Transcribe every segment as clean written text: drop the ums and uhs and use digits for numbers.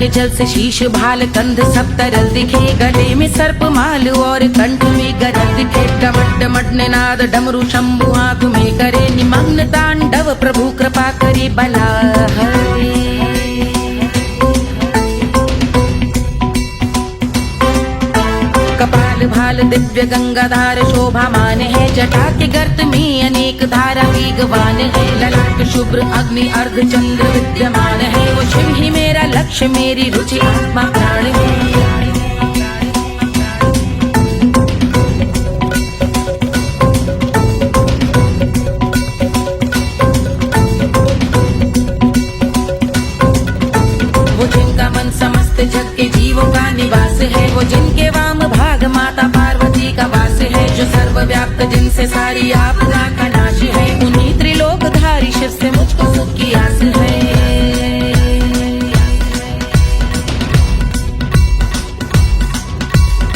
के जल से शीश भाल कंध सब तरल दिखे, गले में सर्प माल और कंठ में गरल दिखे। डमट डमट निनाद डमरू शंभु हाथ में करे निमग्न तांडव, प्रभु कृपा करे बला हरे। कपाल भाल दिव्य गंगाधार शोभामान है, जटा के गर्त में अनेक धारा वेगवान है। ललाट शुभ्र अग्नि अर्ध चंद्र विद्यमान है, वो शिव ही मेरा लक्ष्य मेरी रुचि आत्मा प्राण है। वो जिनका मन समस्त जग के जीवों का निवास है, वो जिनके वाम भाग माता पार्वती का वास है। जो सर्वव्याप्त जिनसे सारी आपदा का नाश है, उन्हीं त्रिलोकधारी शिव से मुझको सुख की आस है।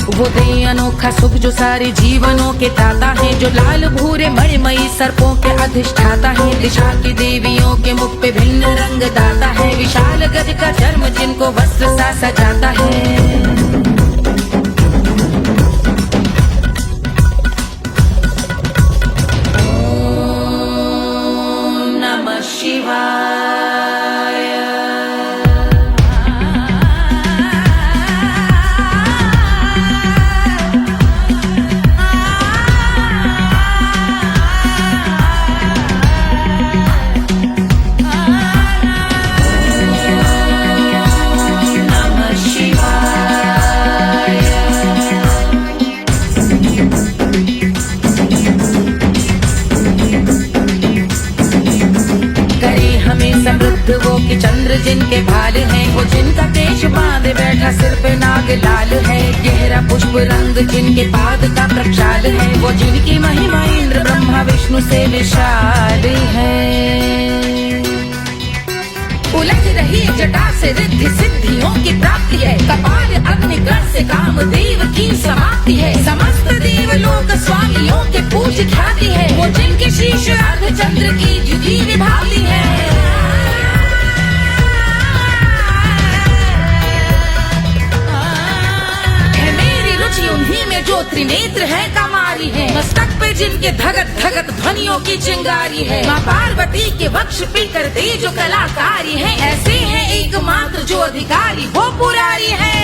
वो दे अनोखा सुख जो सारे जीवनों के दाता है, जो लाल भूरे मणिमयी सर्पों के अधिष्ठाता है। दिशा की देवियों के मुख पे भिन्न रंग दाता है, विशाल गज का चर्म जिनको वस्त्र सा सजाता है। वो कि चंद्र जिनके भाल हैं, वो जिनका केश बांधे बैठा सिर पे नाग लाल है। गहरा पुष्प रंग जिनके पाद का प्रक्षाल है, वो जिनकी महिमा इंद्र ब्रह्मा विष्णु से विशाल है। उलझ रही जटा से रिद्धि सिद्धियों की प्राप्ति है, कपाल अग्निग्रह से कामदेव की समाप्ति है। समस्त देवलोक स्वामियों के पूज ख्याति है, वो जिनके शीश अर्ध चंद्र की द्युति विभावती है। उन्हीं में जो त्रिनेत्र है कमारी है, मस्तक पे जिनके धगत धगत ध्वनियों की चिंगारी है। माँ पार्वती के वक्ष पे करते जो कलाकारी है, ऐसे है एकमात्र जो अधिकारी वो पुरारी है।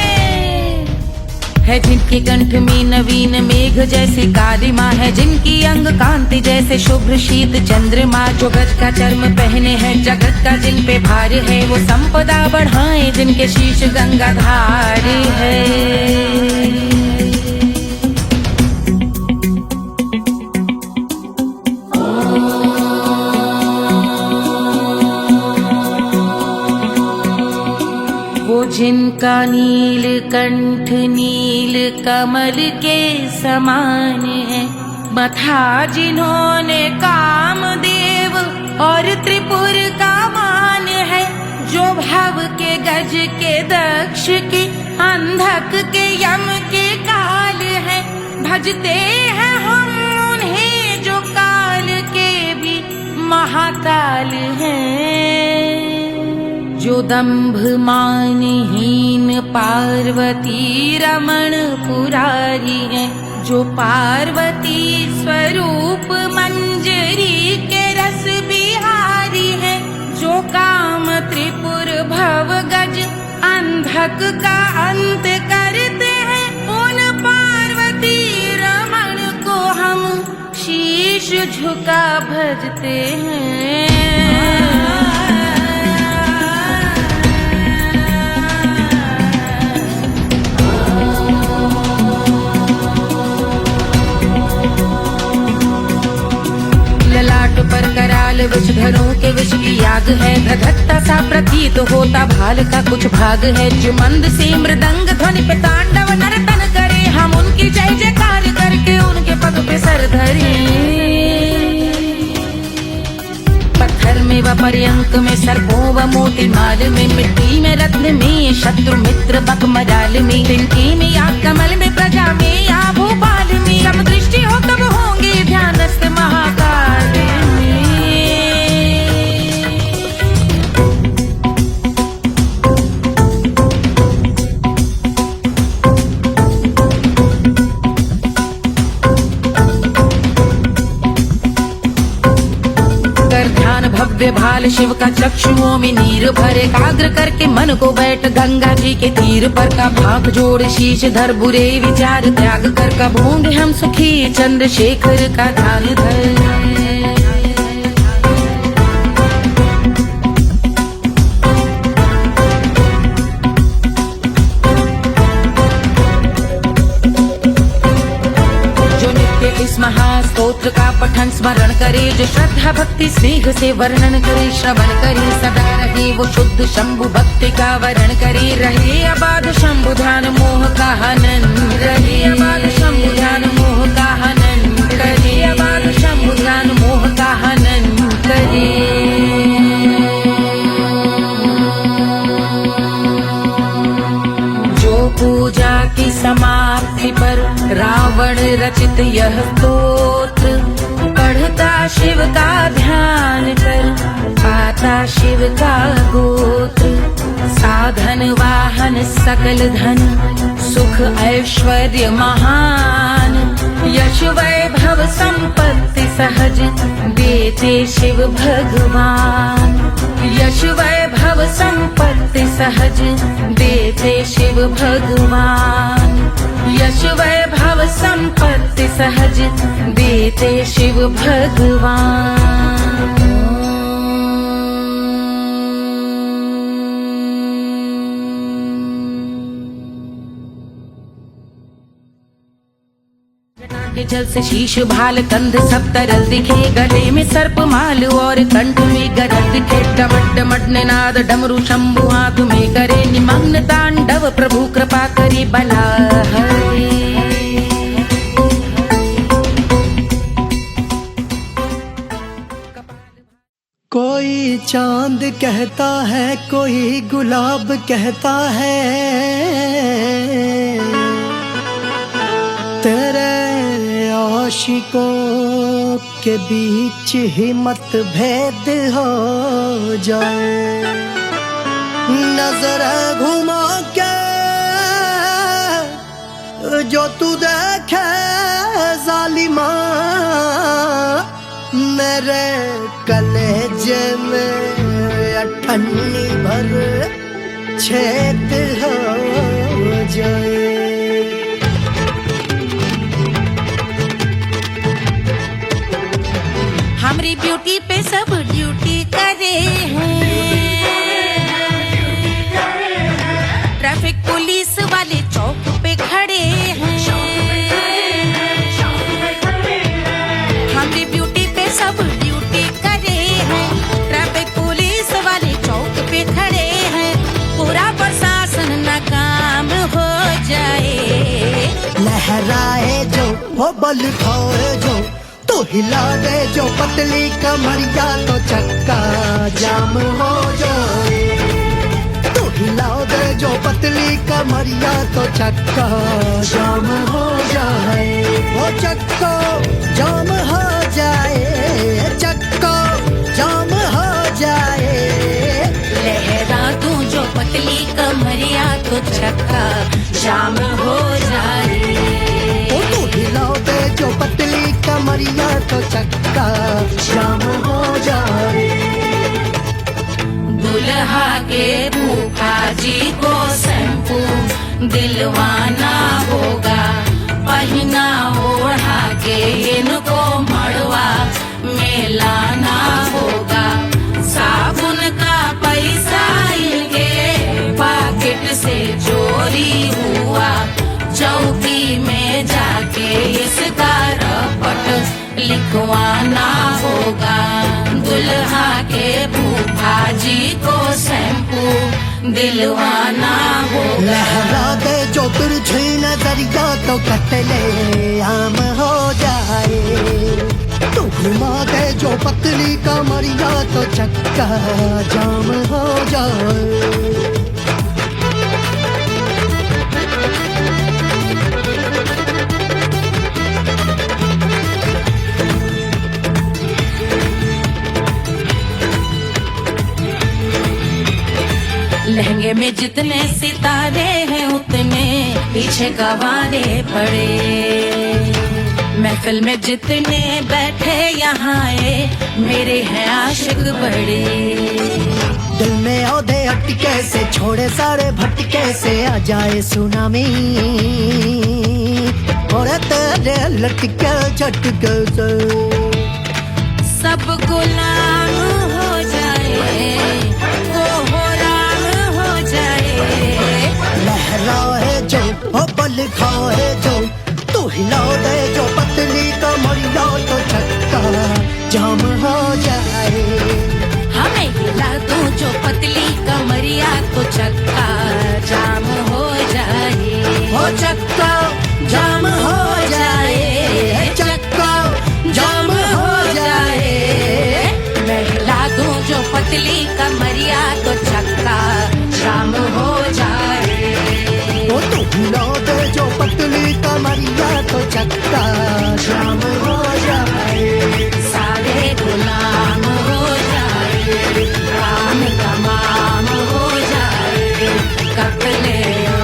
जिनके कंठ में नवीन मेघ जैसे काली माँ है, जिनकी अंग कांति जैसे शुभ्र शीत चंद्रमा। जो गज का चर्म पहने हैं जगत का जिन पे भार है, वो संपदा बढ़ाए जिनके शीश गंगाधार है। जिनका नील कंठ नील कमल के समान है, मथा जिन्होंने कामदेव और त्रिपुर का मान है। जो भव के गज के दक्ष के अंधक के यम के काल है, भजते हैं हम उन्हें जो काल के भी महाकाल हैं। जो दंभ मानहीन पार्वती रमण पुरारी है, जो पार्वती स्वरूप मंजरी के रस बिहारी है। जो काम त्रिपुर भव गज अंधक का अंत करते हैं, उन पार्वती रमण को हम शीश झुका भजते हैं। पर कराल विषधरों के विष की याग है, धधकता सा प्रतीत होता भाल का कुछ भाग है। जो मंद से मृदंग ध्वनि पे तांडव नर्तन करे, हम उनकी जय जयकार करके उनके पद पे सर धरे। पत्थर में व पर्यंक में सर्पों व मोती माल में, मिट्टी में रत्न में शत्रु मित्र बक मजाल में, तिनके में या कमल में प्रजा में या भोपाल में। जब दृष्टि हो तब होंगे ध्यानस्थ महाकाल में। लाल शिव का चक्षुओं में नीर भरे, एकाग्र करके मन को बैठ गंगा जी के तीर पर का भाग जोड़ शीश धर बुरे विचार त्याग कर का भूंगे हम सुखी चंद्रशेखर का ध्यान धर। इस महास्तोत्र का पठन स्मरण करे, जो श्रद्धा भक्ति स्नेह से वर्णन करे, श्रवण करे सदा रहे वो शुद्ध शंभु भक्ति का वर्ण करे, रहे अबाध शंभु ध्यान मोह का हनन, रहे अबाध शंभु ध्यान मोह का हनन करे, अबाध शंभु ध्यान मोह का हनन करे। पूजा की समाप्ति पर रावण रचित यह स्तोत्र, पढ़ता शिव का ध्यान कर पाता शिव का गोत्र, साधन वाहन सकल धन सुख ऐश्वर्य महान, यश वैभव संपत्ति सहज देते शिव भगवान, यश वैभव संपत्ति सहज देते शिव भगवान, यश वैभव संपत्ति सहज देते शिव भगवान। के जल से शीश भाल कंध सब तरल दिखे, गले में सर्प माल और कंठ में गरज दिखे, डमट डमट निनाद डमरू शंभु हाथ में करे, निमग्न तांडव प्रभु कृपा करे बला हरे। कोई चांद कहता है, कोई गुलाब कहता है, तेरे आशिकों के बीच ही मतभेद हो जाए, नजर घुमा के जो तू देखे जालिमा, मेरे कलेजे में अठन्नी भर छेद हो जाए। हमारी ब्यूटी पे सब ड्यूटी करे हैं, ट्रैफिक पुलिस वाले चौक पे खड़े हैं, हमारी ब्यूटी पे सब ड्यूटी करे हैं, ट्रैफिक पुलिस वाले चौक पे खड़े हैं, पूरा प्रशासन नाकाम हो जाए। लहराए जो वो बल खाए जो, तो हिला दे जो पतली कमरिया, तो चक्का जाम हो जाए, तो हिला दे जो पतली कमरिया, तो चक्का जाम हो जाए, वो चक्का जाम हो जाए, चक्का जाम हो जाए। लहरा तू जो पतली कमरिया, तो चक्का जाम हो जाए, तो हिला दे जो पतली कमरिया, तो चक्का जाम हो जाए। दुल्हा के फूफा जी को शैम्पू दिलवाना होगा, पहना ओढ़ा के इनको मड़वा में लाना होगा, साबुन का पैसा इनके पॉकेट से चोरी हुआ, चौकी में जाके इसका रपट लिखवाना होगा, दुल्हा के फूफा जी को शैम्पू दिलवाना होगा। लहरा दे जो तिरछी नजरिया, तो कतले आम हो जाए, तो घुमा दे जो पतली कमरिया, तो चक्का जाम हो जाए। लहंगे में जितने सितारे हैं, उतने पीछे गवारे पड़े, महफिल में जितने बैठे यहाँ आए मेरे हैं आशिक बड़े। दिल में औधे अटके से छोड़े सारे भटके से आ जाए सुनामी और तेरे लटके झटके से सब गुलाम हो जाए वो राम हो जाए। लहराए जो ओ बल खाए जो तू हिला दे जो पतली कमरिया तो चक्का जाम हो जाए। हमें हिला दो जो पतली कमरिया तो चक्का जाम हो जाए। हो चक्का जाम हो जाए, चक्का जाम हो जाए। मैं हिला दूं जो पतली कमरिया तो चक्का जाम हो जाए। वो तू हिला दे जो पतली कमरिया तो चक्का जाम हो जाए। सारे गुलाम हो जाए, काम तमाम हो जाए, कपले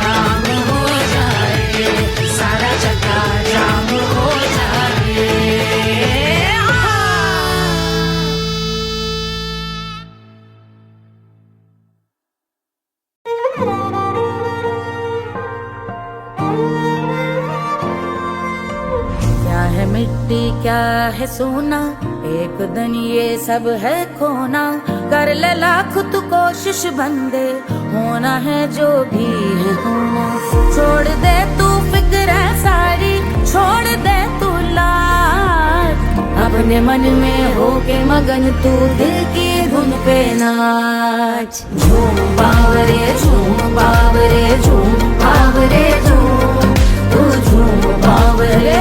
आम हो जाए, सारा चक्का जाम हो जाए। क्या है मिट्टी क्या है सोना, एक दिन ये सब है खोना। कर ले लाख तू कोशिश बंदे, होना है जो भी है होना। छोड़ दे तू फिक्र सारी, छोड़ दे तू लाज, अपने मन में होके मगन तू दिल की धुन पे नाच। झूम बावरे झूम बावरे झूम बावरे झूम, तू झूम बावरे।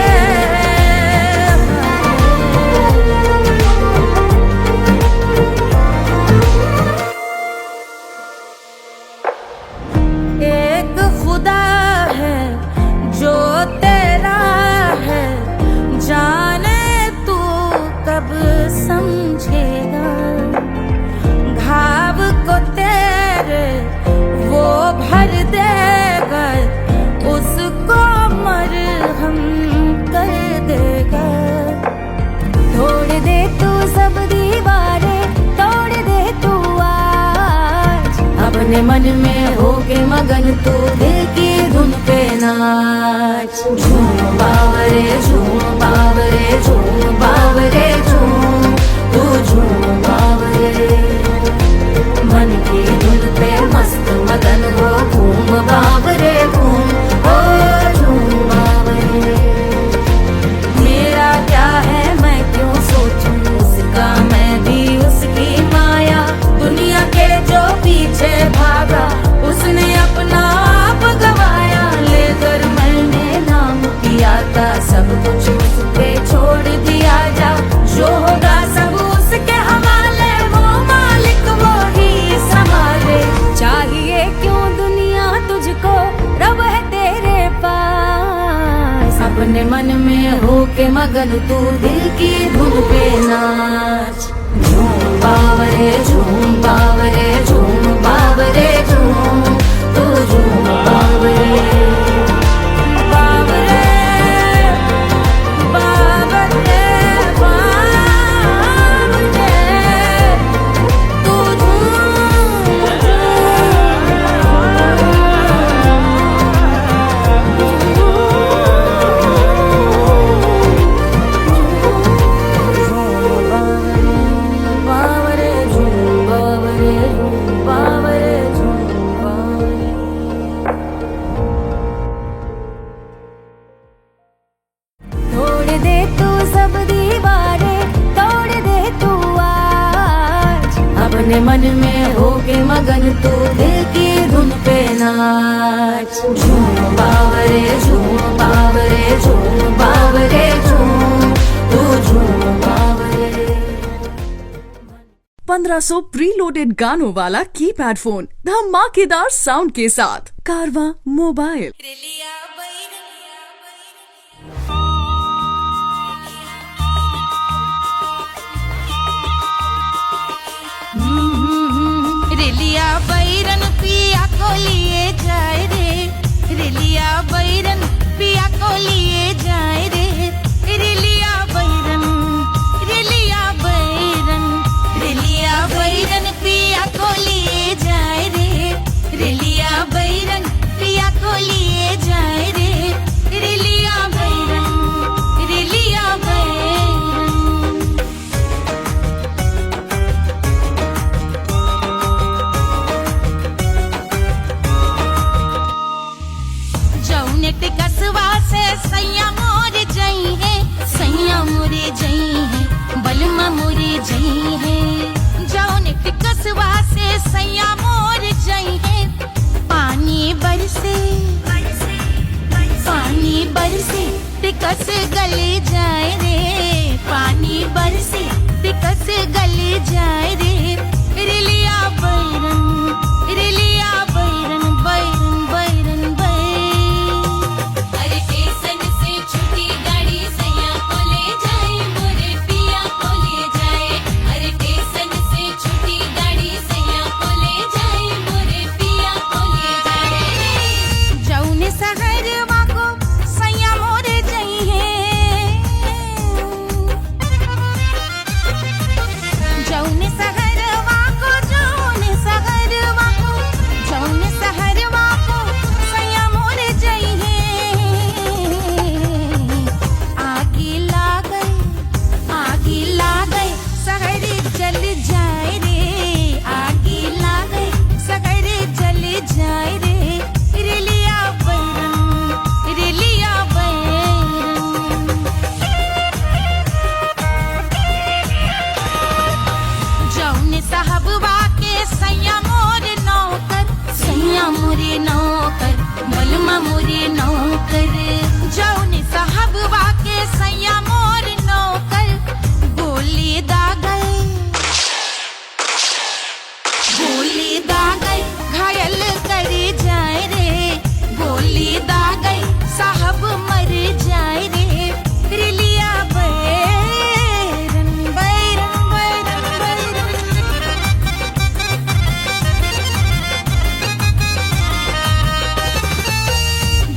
एक खुदा है जो तेरा है, जाने तू कब समझेगा। घाव को तेरे वो भर देगा, उसको मरहम कर देगा। तोड़ दे तू सब दीवारें, तोड़ दे तू आज, अपने मन में होके मगन तू दिल की धुन पे नाच। झूम बावरे झूम बावरे झूम बावरे झूम, तू झूम बावरे। मन की धुन पे मस्त मगन हो घूम बावरे घूम, ओ झूम बावरे। मेरा क्या है मैं क्यों सोचूं उसका, मैं भी उसकी माया। दुनिया के जो पीछे भागा उसने अपना आप गवाया। लेकर मैंने नाम किया था सब कुछ उस पे छोड़ दिया जा। जो होगा सब उसके हवाले, वो मालिक वो ही संभाले। चाहिए क्यों दुनिया तुझको, रब है तेरे पास। अपने मन में होके मगन तू दिल की धुन पे नाच। झूम बावरे झूम बावरे झूम बावरे झूम, तू झूम बावरे। बावरे बावरे बावरे, तू बावरे झूम बावरे बावरे झूम बावरे। तोड़ दे तू सब दीवारें, तोड़ दे तू आज, अपने मन में होके मगन तू दिल की धुन पे नाच। झूम बावरे झूम बावरे झूम बावरे झूम, तू झूम बावरे। 1500 प्रीलोडेड गानों वाला कीपैड फोन धमाकेदार साउंड के साथ कारवा मोबाइल। रेलिया बैरन पिया को लिए जाए रे, रेलिया बैरन पिया को लिए जाए रे। जई है जौन टिकसवा से सैया मोर जई है पानी बरसे टिकस गले जाए रे पानी बरसे टिकस गले जाए रे रिलिया बैरन बैरन बैरन अरे स्टेशन से छुट्टी गाड़ी सैया को ले जाए मोरे पिया को ले जाए अरे स्टेशन से छुट्टी गाड़ी सैया को ले जाए मोरे पिया को ले जाए जौने सहरवा को सैया मोरे जई है जौने सहरवा को सैया मोरे जई है आगे लागई सहर जल जाए रे आगे लागई सहर जल जाए रे रिलिया बैरन जौने साहबवा के सैया मोरे नौकर मलमा मोरे नौकर जौने साहबवा के सैया मोरे नौकर गोली दागल घायल करे जाए रे गोली दागल साहब मर जाए रे रिलिया बैरन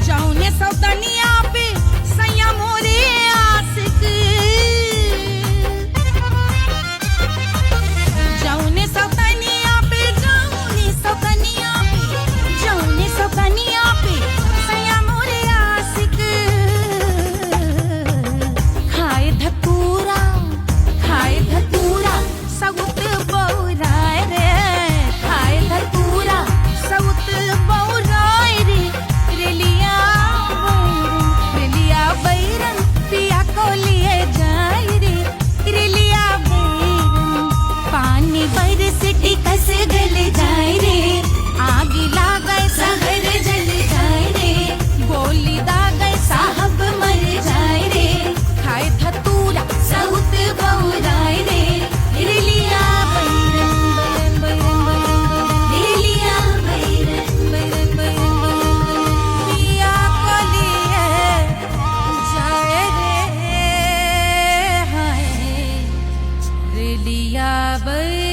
जौने सौतनिया पे सैया मोरे आशिक जौने सौतनिया पे सैया मोरे आशिक खाए धतूरा सउत बौराए रे खाए धतूरा सउत बौराए रे रिलिया बैरन पिया को लिए जाए रे रिलिया बैरन पानी बरस टिकस गले जाए रे आग लागै सहर जल जाए रे गोली दागै साहब मर जाए रे खाए धतूरा सउत बौराए रे रिलिया बैरन रिलिया बैरन पिया को लिए जाए रे हाय रिलिया बैरन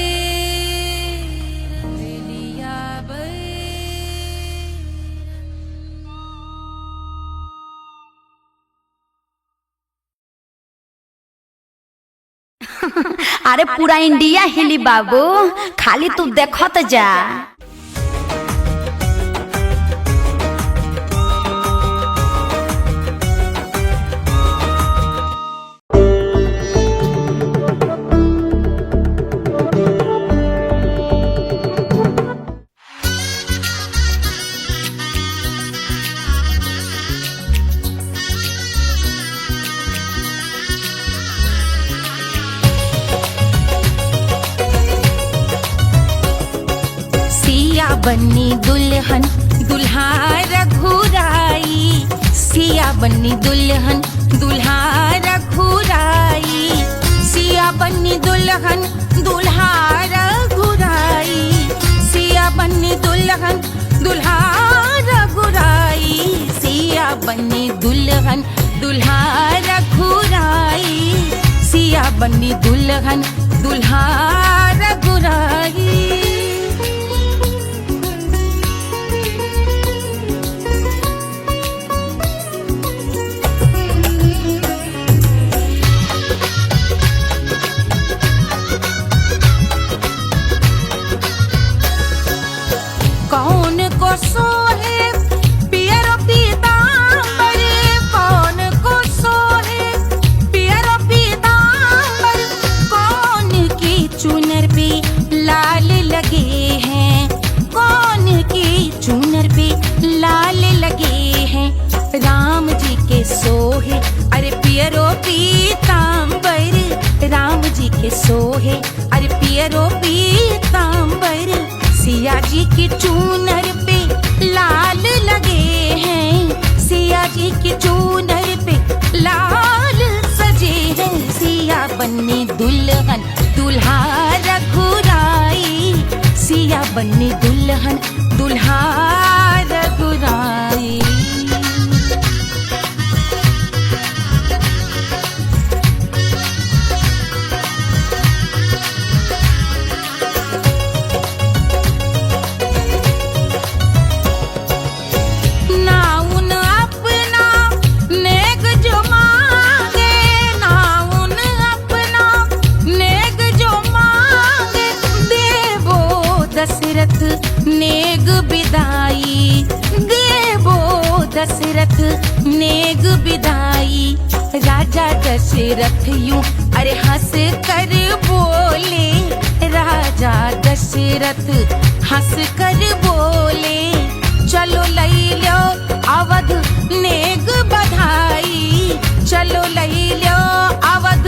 अरे पूरा इंडिया हिली बाबू खाली तू देखत जा बन्नी दुल्हन दुल्हा रघुराई सिया बन्नी दुल्हन दुल्हा रघुराई सिया बन्नी दुल्हन दुल्हा रघुराई सिया बन्नी दुल्हन दुल्हा रघुराई सिया बन्नी दुल्हन दुल्हा रघुराई सिया बन्नी दुल्हन दुल्हा रघुराई कौन को सोहे पियरो पीतांबर कौन को सोहे पियरो पीतांबर कौन की चुनर पे लाल लगे पे सोहे अरे पियरो पीतांबर, सिया जी की चूनर पे लाल लगे हैं, सिया जी की चूनर पे लाल सजे हैं। सिया बन्नी दुल्हन दुल्हा रघुराई, सिया बन्नी दुल्हन दुल्हा रघुराई। दशरथ नेग बिदाई, देवो दशरथ नेग बिदाई। राजा दशरथ यूं अरे हंस कर बोले, राजा दशरथ हंस कर बोले, चलो लई लो अवध नेग बधाई, चलो लई लो अवध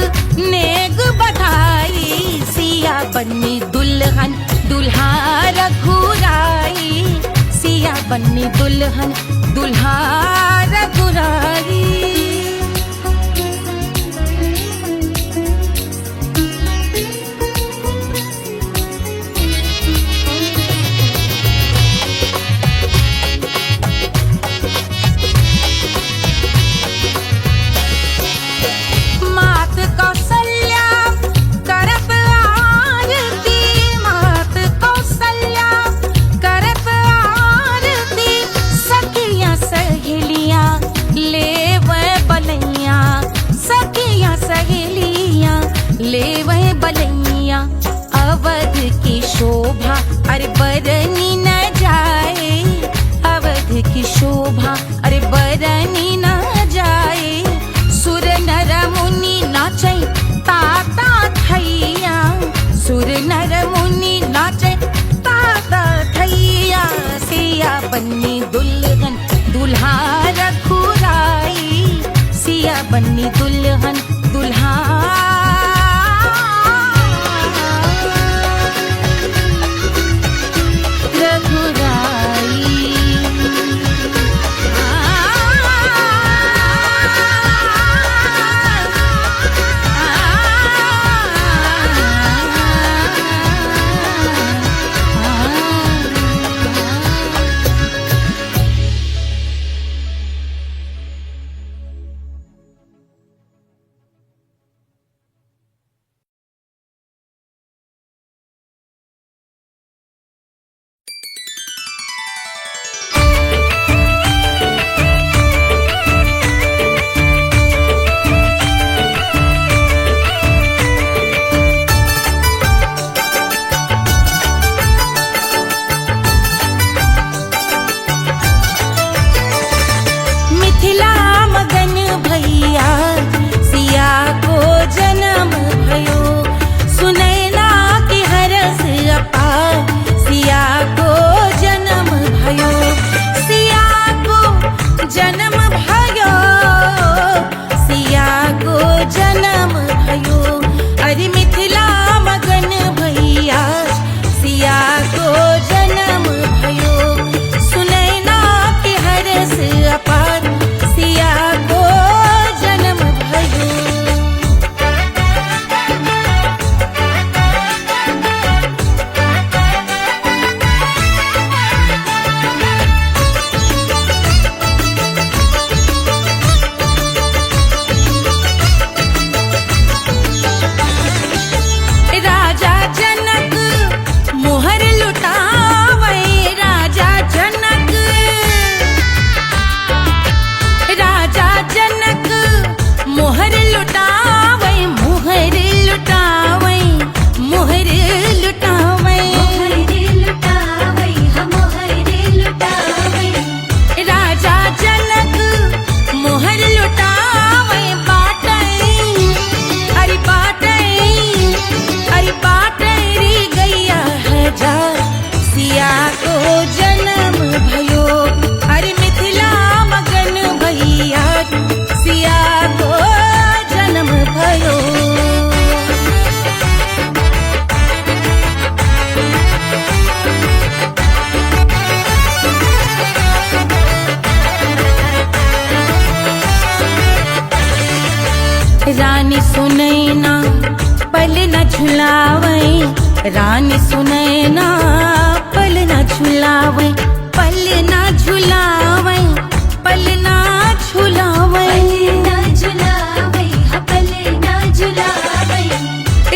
नेग बधाई। सिया बन्नी दुल्हन दुल्हा रघुराई, सिया बन्नी दुल्हन दुल्हा रघुराई। मात कौशल्या करत आरती, मात कौशल्या करत आरती, सखियां सहेलियां लेवे बलैया, सखियां सहेलियां लेवे बलैया। अवध की शोभा अरे बरनी न जाए, अवध की शोभा अरे बरनी न जाए। सुर नर मुनि नाचे ताता थैया, सुर नर मुनि नाचे ताता थैया। सिया बन्नी दुल्हन दुल्हा रघुराई, सिया बन्नी दुल्हन दुल्हा रानी सुनैना पल ना झुलावे, पल ना झुलावे, पल ना झुलावे,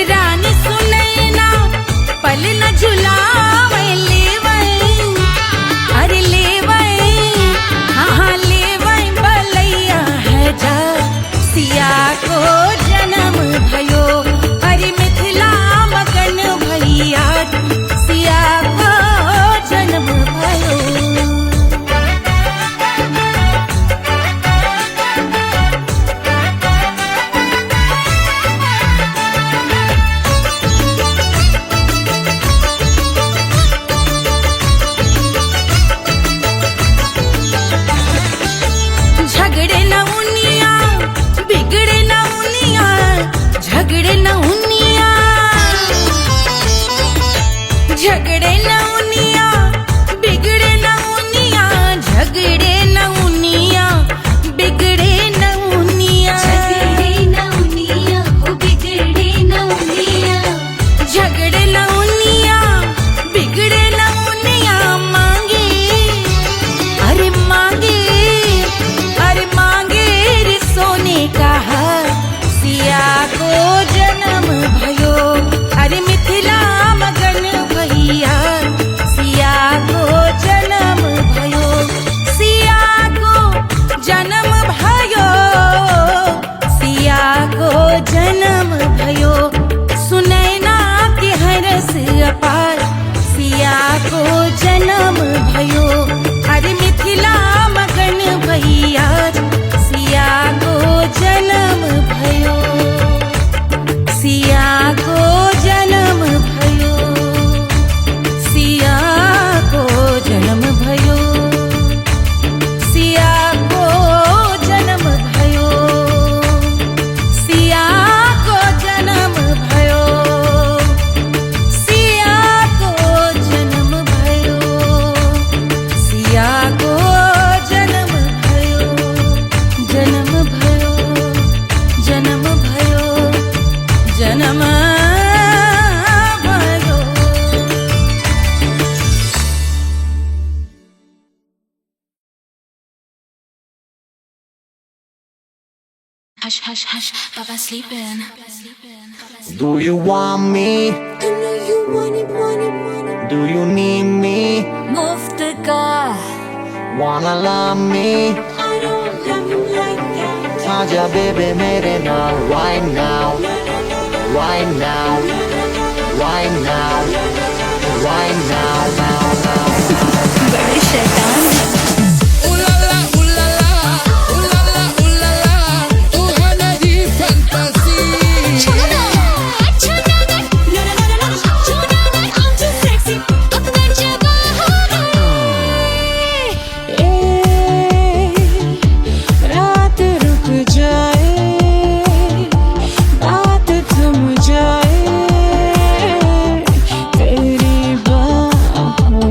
रानी सुनैना पल ना झुलावे, लेवै अरे लेवै हाँ लेवै बलैया है जा सिया को जन्म भयो, अरे मिथिला मगन भैया सिया को जन्म भयो। झगड़े न उनिया बिगड़े न उनिया, झगड़े न उनिया, झगड़े न उनिया बिगड़े न उनिया, झगड़े न उनिया बिगड़े न उनिया, झगड़े न उनिया बिगड़े न उनिया, मांगे अरे मांगे, अरे मांगे रे सोने का हार सिया को जन्म भयो, अरे मिथिला मगन भैया सिया को जन्म भयो, सिया को जन्म भयो, सिया को जन्म भयो, सुनैना के हरस अपार सिया को जन्म भयो, अरे मिथिला मगन भैया सिया को जन्म भयो, सिया को जन्म भयो, सिया को जन्म भयो, सिया को जन्म भयो, सिया को जन्म भयो, सिया को जन्म भयो, सिया को जन्म भयो, जन्म भयो, जन्म भयो, जन्म भयो। Hush, hush, hush, Baba sleeping. Do you want me? Do you need me? Muftaga. Wanna love me? आजा baby मेरे नाल right now, right now, right now, right now, now, now. बड़े शैतान हैं। रात रुक जाए, बात थम जाए, तेरी बाहों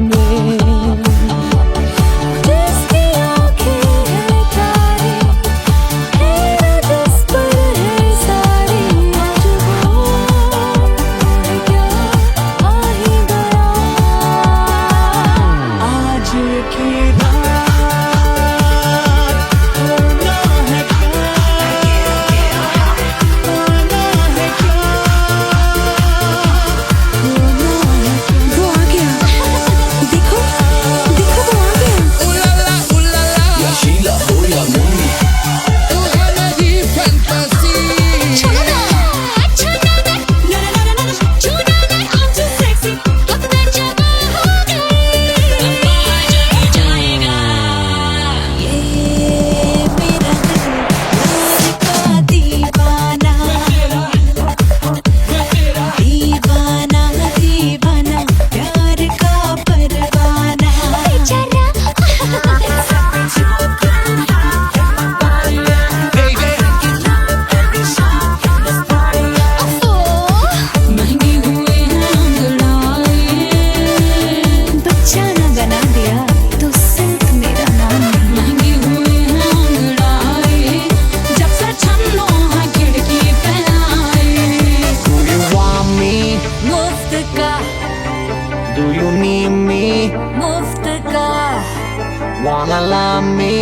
Wanna love me?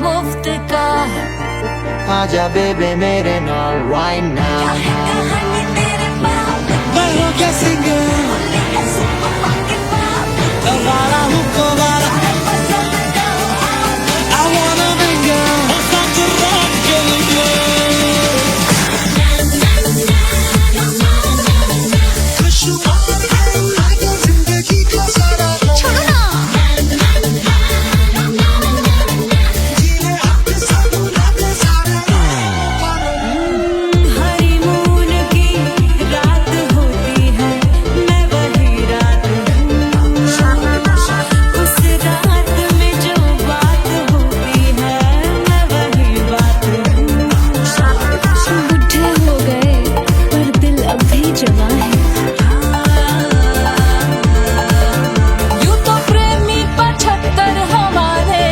मुफ्त का आजा बेबे मेरे नाल right now. कहानी तेरे बाप मैं हो गया सिंगर वाला हूँ वाला I wanna mingle और साथ rock के लिए खुशबू आगे जिंदगी का सारा छोड़ो ना जीने अपने सारे हनीमून की रात होती है मैं वही रात हूँ उस रात में जो बात होती है मैं वही बात हूँ बुढ़े हो गए पर दिल अब भी जवां है यूं तो प्रेमी 75 हमारे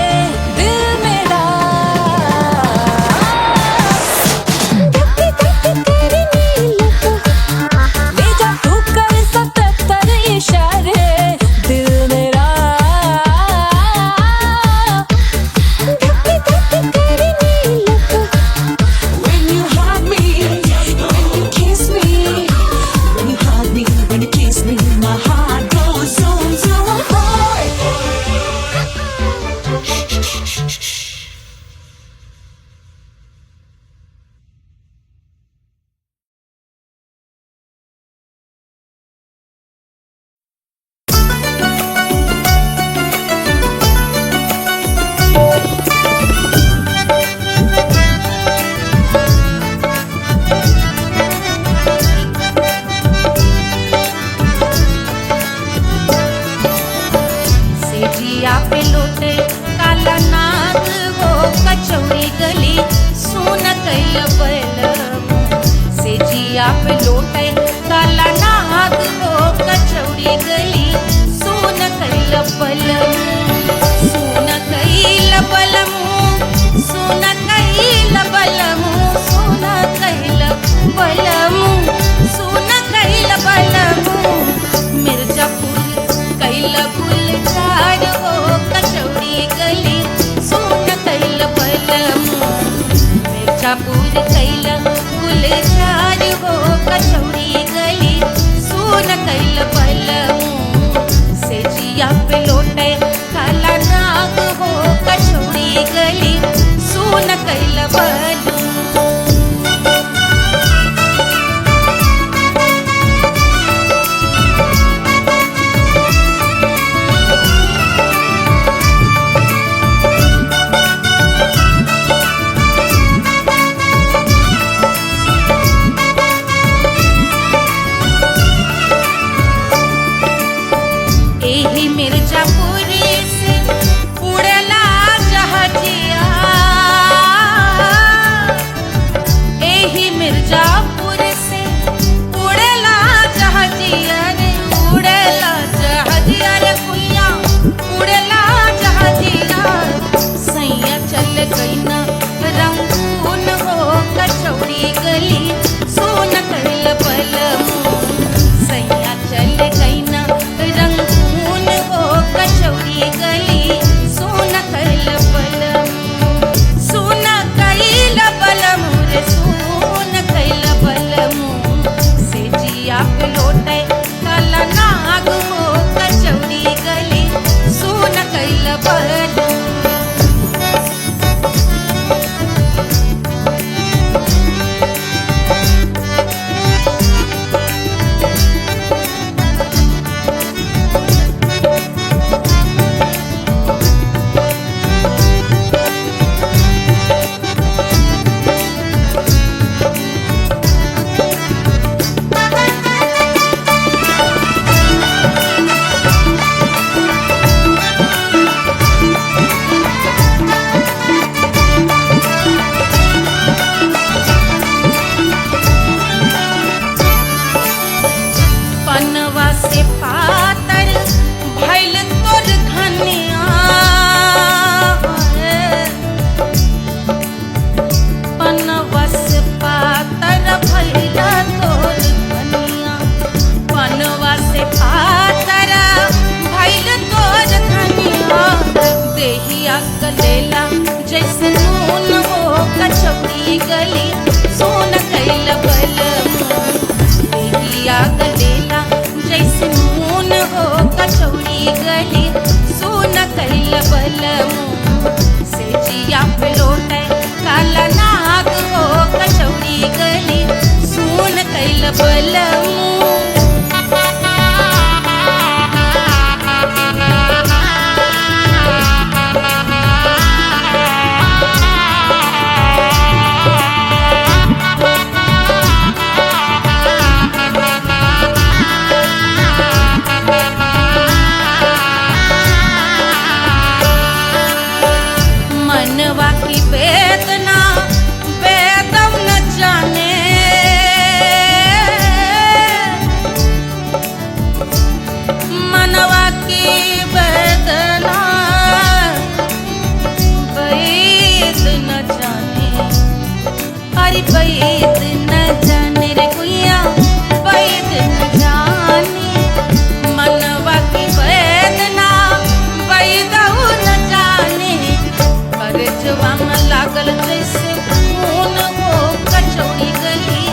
दिल मेरा तेरी नीलत ले जा तू कर 77 इशारे दिल मेरा तेरी नीलत When you hug me, when you kiss me, when you hug me, when you kiss me, my heart goes zoom zoom high. सेजिया पे लोटे काला नाग वो कचौड़ी गली सुन कैल बलम सेजिया पे लोटे काला नाग वो कचौड़ी गली सुन कैल बलम सुन कैल बलम सुन कैल बलम सुन कैल बलम सुन कैल बलम मिर्जापुर कैल गुलजार हो कचौड़ी गली सुन कैल बलम मिर्जापुर कैल गुलजार हो कचौड़ी गली सुन कैल बलम सेजिया पे लोटे काला नाग हो कचौड़ी गली सुन कैल बलम एही मिर्जापुरी से उड़ला जहाजिया एही मिर्जापुर से उड़ला जहाजिया रे उड़ला जहाजिया रे कुइया उड़ला जहाजिया सैया चल गई ना रंगून हो कचौड़ी गली सोन कैल बलम सैया चल गई ना रंगून हो कचौड़ी गली सोन कैल बलम सोन कैल बलम रे सोन कैल बलम सेजिया पे लोटे काला नाग हो कचौड़ी गली सोन कैल बलम गलेला जैसे नून हो कचौड़ी गली सोन कैल बलमू देहिया गलेला जैसे नून हो कचौड़ी गली सोन कैल बलमू से जिया पे लौटे काला नाग हो कचौड़ी गली सोन कैल बलमू मनवा की वेदना वेदम न जाने मनवा की वेदना वेद न जाने अरे वेद न जाने रे गुइया वेद न जाने मनवा की वेदना वेद न जाने करजवा में लागल जैसे खून हो कचौड़ी गली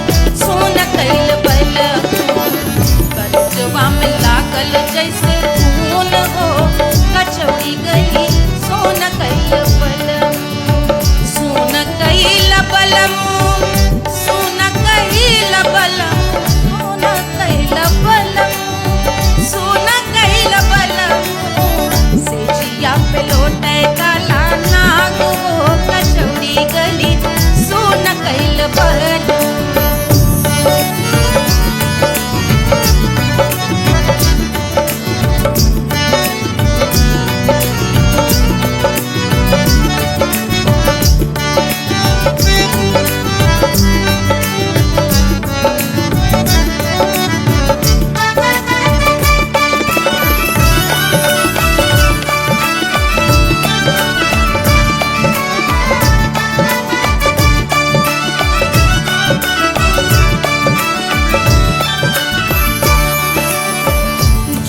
सोन कैल बलमू करजवा में लागल जैसे खून हो कचौड़ी गली सोन कैल बलमू सोन कैल बलमू सोन कैल बलमू सोन कैल बलमू सोन कैल बलमू से जिया पे लौटे काला नाग हो कचौड़ी गली सोन कैल बलमू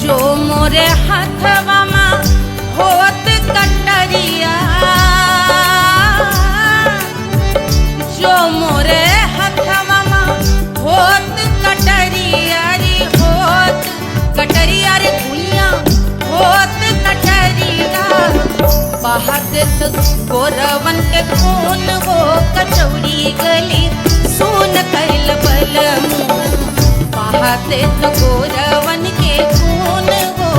जो मोरे हाथवा में होत कटरिया जो मोरे हाथवा में होत कटरिया रे होत कटरिया रे दुनिया होत कटरिया बाहर देत गोरवन के खून हो कचौड़ी गली सोन कैल बलमू बाहर देत गोरवन के खून हो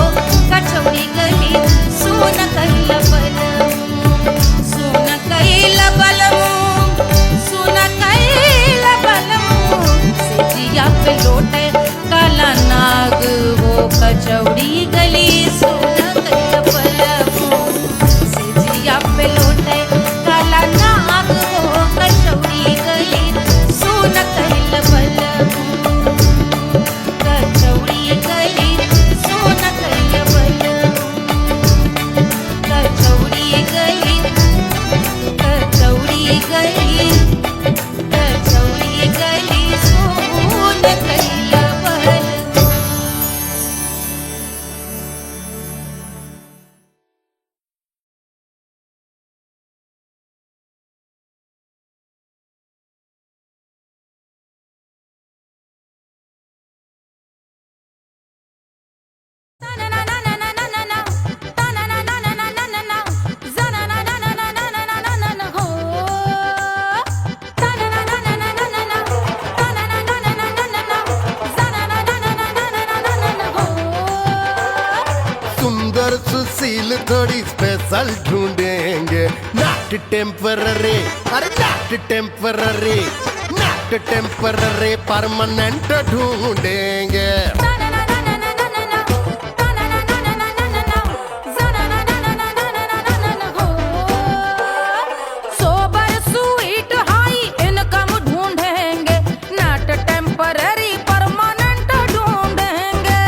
कचौड़ी गली सोन कैल बलमू सोन कैल बलमू सोन कैल बलमू से जिया पे लौटे काला नाग हो कचौड़ी गली सोन कैल बलमू से जिया पे लौटे काला नाग हो कचौड़ी गली सोन कैल बलमू कचौड़ी गली सोन कैल बलमू कचौड़ी गली कचौड़ी गली कचौड़ी गली सोन कैल बलमू सुंदर सुशील थोड़ी स्पेशल ढूंढेंगे नॉट टेम्पररी अरे not temporary not temporary permanent ढूंढेंगे सोबर स्वीट हाई इनकम ढूंढेंगे नॉट टेम्पररी परमानेंट ढूंढेंगे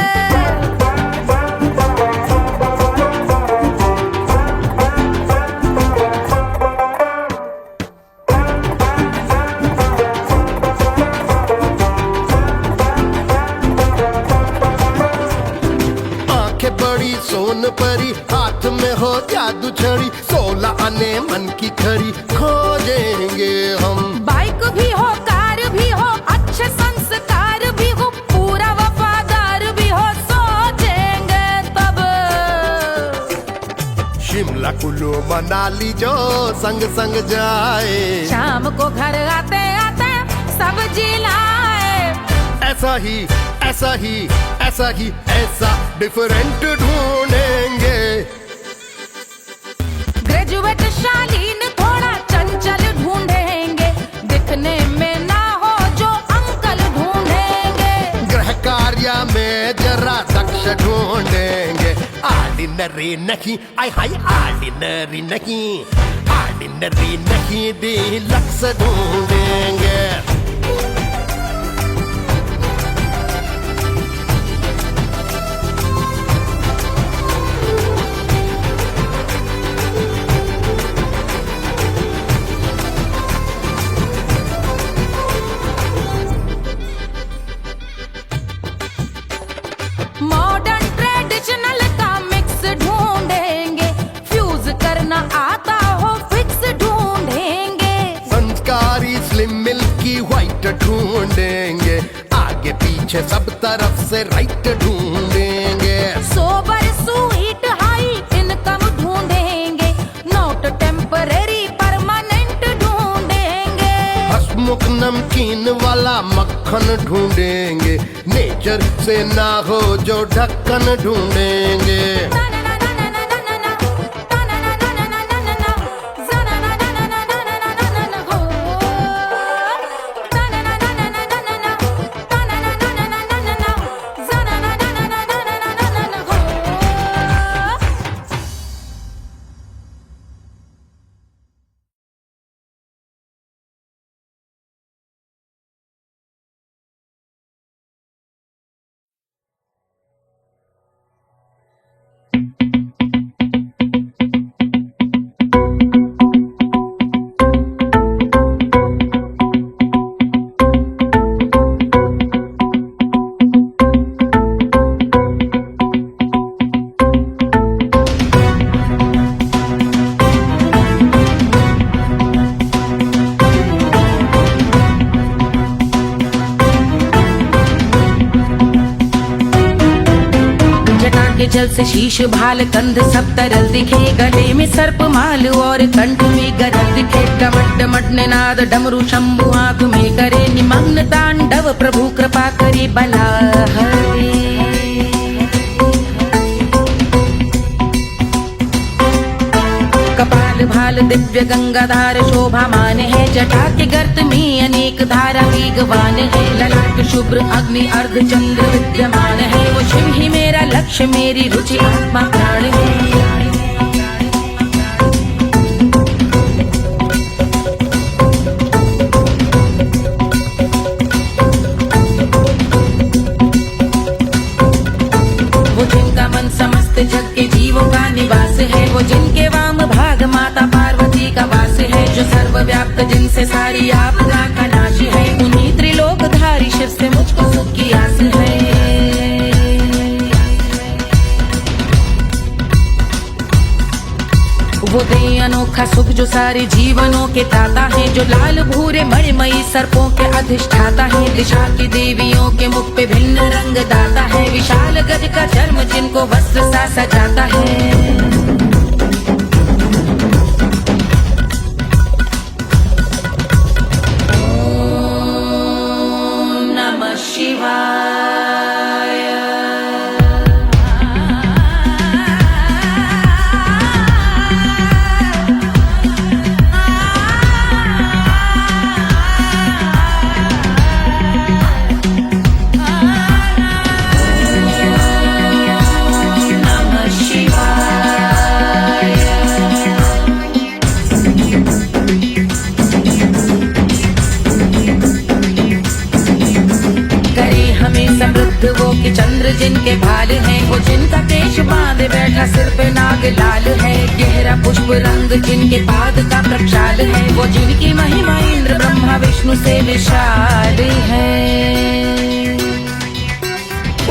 आंखें बड़ी सोन परी हाथ में हो जादू छड़ी 16 माने मन की खरी खोजेंगे हम। बाइक भी हो, कार भी हो, अच्छे संस्कार भी हो, पूरा वफादार भी हो, सोचेंगे तब। शिमला कुल्लू मनाली जो संग संग जाए, शाम को घर आते आते सब्जी लाए। ऐसा ही ऐसा ही ऐसा ही ऐसा डिफरेंट ढूंढेंगे। ग्रेजुएट शालीन थोड़ा चंचल ढूंढेंगे, दिखने में ना हो जो अंकल ढूंढेंगे। गृह कार्य में जरा दक्ष ढूंढेंगे। ऑर्डिनरी नहीं, आई हाय ऑर्डिनरी नहीं, ऑर्डिनरी नहीं डीलक्स ढूंढेंगे। मॉडर्न ट्रेडिशनल का मिक्स ढूंढेंगे, फ्यूज करना आता हो फिक्स ढूंढेंगे। संस्कारी स्लिम मिल्की व्हाइट ढूंढेंगे, आगे पीछे सब तरफ से राइट ढूंढेंगे। सोबर स्वीट हाई इनकम ढूंढेंगे, नोट टेम्परेरी परमानेंट ढूंढेंगे। हंसमुख नमकीन वाला मक्खन ढूंढेंगे, नेचर से ना हो जो ढक्कन ढूंढेंगे। जल से शीश भाल कंध सब तरल दिखे, गले में सर्प माल और कंठ में गरल दिखे। डमट डमट निनाद डमरू शंभु आंख में करे निमग्न तांडव, प्रभु कृपा करे बला हरे। कपाल भाल दिव्य गंगाधार शोभामान है, जटा के गर्त में अनेक धारा वेगवान है। ललाट शुभ्र अग्नि अर्ध चंद्र विद्यमान है, वो शिव ही मेरा लक्ष्य मेरी रुचि आत्मा प्राण है। वो जिनका मन समस्त जग के जीवों का निवास है, वो जिनके वाम भाग माता पार्वती का वास है। जो सर्वव्याप्त जिनसे सारी आपदा का नाश है, उन्हीं त्रिलोकधारी शिव से मुझको सुख की आस है। वो दे अनोखा सुख जो सारे जीवनों के दाता है, जो लाल भूरे मणिमयी सर्पों के अधिष्ठाता है। दिशा की देवियों के मुख पे भिन्न रंग दाता है, विशाल गज का चर्म जिनको वस्त्र सा सजाता है। वो कि चंद्र जिनके भाल हैं, वो जिनका केश बांधे बैठा सिर पे नाग लाल है। गहरा पुष्प रंग जिनके पाद का प्रक्षाल है, वो जिनकी महिमा इंद्र ब्रह्मा विष्णु से विशाल है।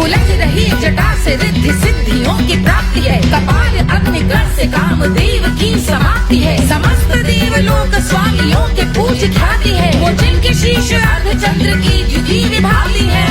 उलझ रही जटा से रिद्धि सिद्धियों की प्राप्ति है, कपाल अग्निगण से कामदेव की समाप्ति है। इंद्र की जुदी विभावती है।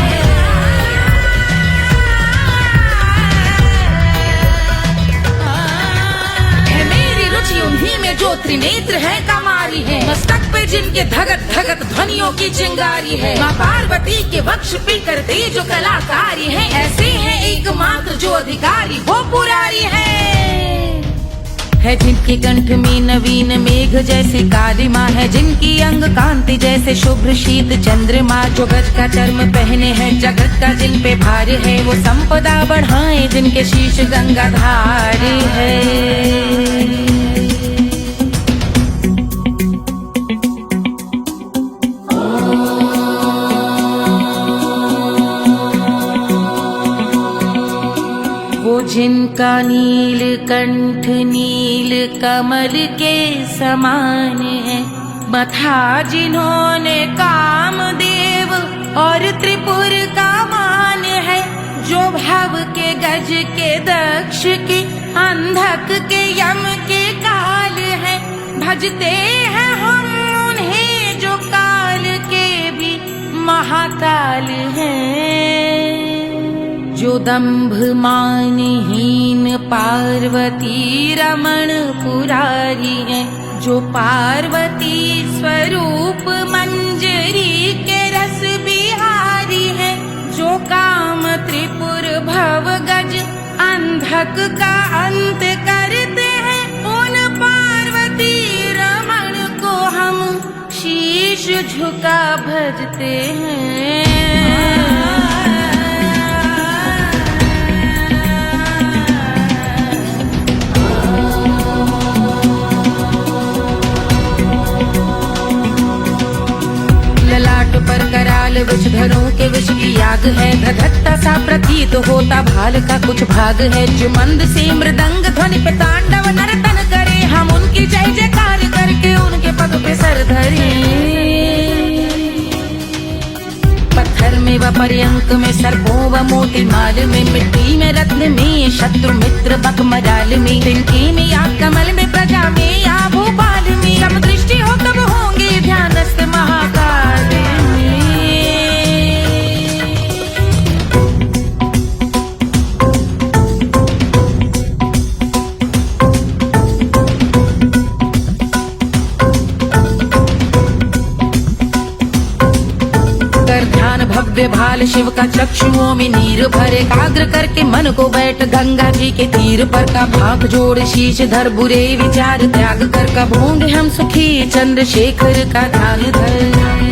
मेरी रुचि उन्हीं में जो त्रिनेत्र है, कमारी है, मस्तक पे जिनके धगत धगत ध्वनियों की चिंगारी है। माँ पार्वती के वक्ष पे करते जो कलाकारी है, ऐसे हैं एकमात्र जो अधिकारी वो पुरारी है जिनके कंठ में नवीन मेघ जैसे कालिमा है, जिनकी अंग कांति जैसे शुभ्र शीत चंद्रमा, जो गज का चर्म पहने हैं जगत का जिन पे भार है, वो संपदा बढ़ाए जिनके शीश गंगाधार है। जिनका नील कंठ नील कमल के समान है, मथा जिन्होंने कामदेव और त्रिपुर का मान है, जो भव के गज के दक्ष के अंधक के यम के काल है, भजते हैं हम उन्हें जो काल के भी महाकाल हैं। जो दंभ मानहीन पार्वती रमण पुरारी है, जो पार्वती स्वरूप मंजरी के रस बिहारी है, जो काम त्रिपुर भव गज अंधक का अंत करते हैं, उन पार्वती रमण को हम शीश झुका भजते हैं। पर कराल विषधरों के विष की आग है, धधकता सा प्रतीत होता भाल का कुछ भाग है, जो मंद से मृदंग ध्वनि पे तांडव नर्तन करे, हम उनकी जय जयकार करके उनके पग पे सर धरे। पत्थर में व पर्यंक में सर्पों व मोती माल में, मिट्टी में रत्न में शत्रु मित्र बक मजाल में, तिनके में या कमल में प्रजा में या भोपाल में, सब दृष्टि हो तब होंगे ध्यानस्थ महाकाल में। भव्य भाल शिव का चक्षुओं में नीर भरे, एकाग्र करके मन को बैठ गंगा जी के तीर पर, का भाग जोड़ शीश धर बुरे विचार त्याग कर, कब होंगे हम सुखी चंद्रशेखर का ध्यान धर।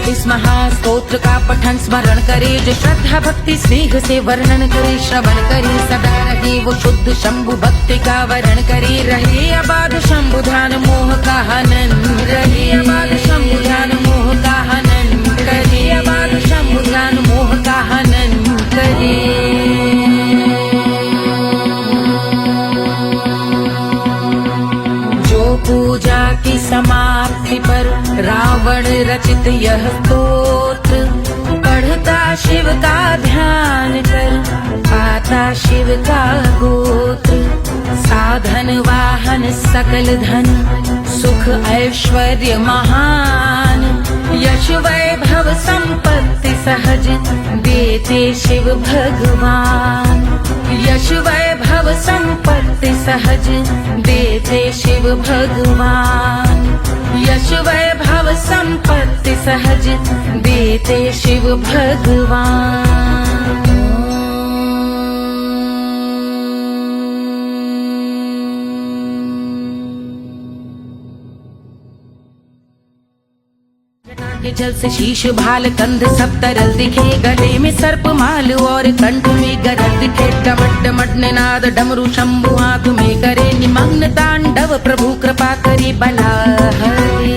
इस महास्तोत्र का पठन स्मरण करे, जो श्रद्धा भक्ति स्नेह से वर्णन करे, श्रवण करे सदा रहे वो शुद्ध शंभु भक्ति का वरण करे, रहे अबाध शंभु ध्यान मोह का हनन, रहे अबाध शंभु ध्यान मोह का हनन करे, अबाध शंभु ध्यान मोह का हनन करे। पूजा की समाप्ति पर रावण रचित यह स्तोत्र, पढ़ता शिव का ध्यान कर पाता शिव का गोत्र, साधन वाहन सकल धन सुख ऐश्वर्य महान, यश वैभव संपत्ति सहज देते शिव भगवान, यश वैभव संपत्ति सहज देते शिव भगवान, यश वैभव संपत्ति सहज देते शिव भगवान। के जल से शीश भाल कंध सब तरल दिखे, गले में सर्प माल और कंठ में गरल दिखे, डमट डमट निनाद डमरू शंभु हाथ में करे, निमग्न तांडव प्रभु कृपा करे बला हरे।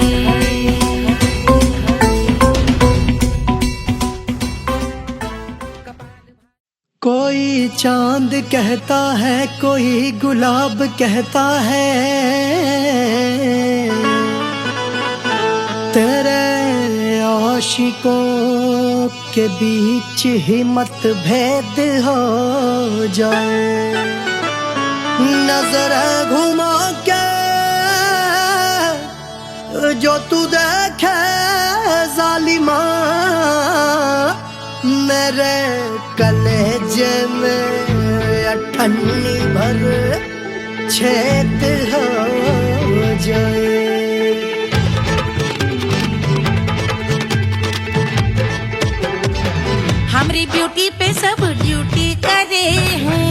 कोई चांद कहता है, कोई गुलाब कहता है, तेरे आशिकों के बीच ही मतभेद हो जाए, नजर घुमा के जो तू देखे जालिमा, मेरे कलेजे में अठन्नी भर छेद हो जाए। हमारी ब्यूटी पे सब ड्यूटी करे हैं,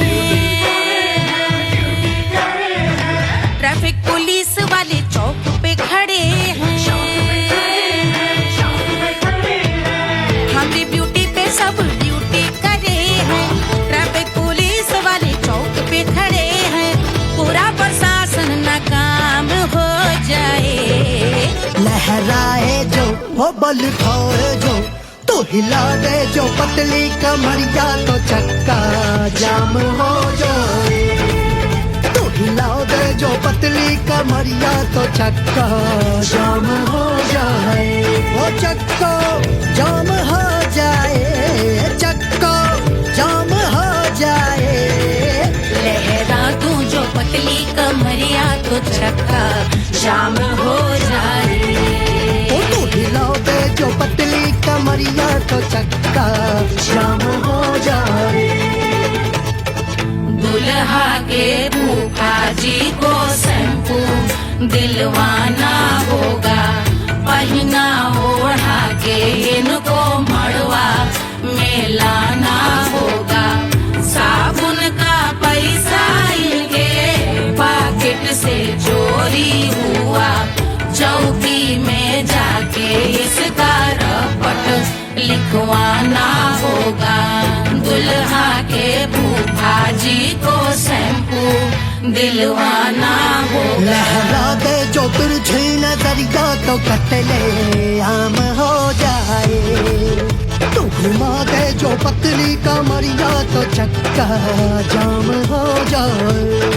ट्रैफिक पुलिस वाले चौक पे खड़े हैं। हमारी ब्यूटी पे सब ड्यूटी करे हैं, ट्रैफिक पुलिस वाले चौक पे खड़े हैं। पूरा प्रशासन नाकाम हो जाए, लहराए जो वो बल खाए जो, तो हिला दे जो पतली कमरिया, तो चक्का जाम हो जाए। तो हिला दे जो पतली कमरिया, तो चक्का जाम हो जाए। वो चक्का जाम हो जाए, चक्का जाम हो जाए। लहरा तू जो पतली कमरिया, तो चक्का जाम हो जाए। ओ तो हिला दे जो पतली कमरिया, तो चक्का जाम हो जाए। दुल्हा के फूफा जी को शैम्पू दिलवाना होगा, पहना ओढ़ा के इनको मड़वा में लाना होगा। साबुन का पैसा इनके पॉकेट से चोरी हुआ, चौकी में जाके इसका रपट लिखवाना होगा। दुल्हा के फूफा जी को शैम्पू दिलवाना होगा। लहरा दे जो तिरछी नजरिया, तो कतले आम हो जाए। तो घुमा दे जो पतली कमरिया, तो चक्का जाम हो जाए।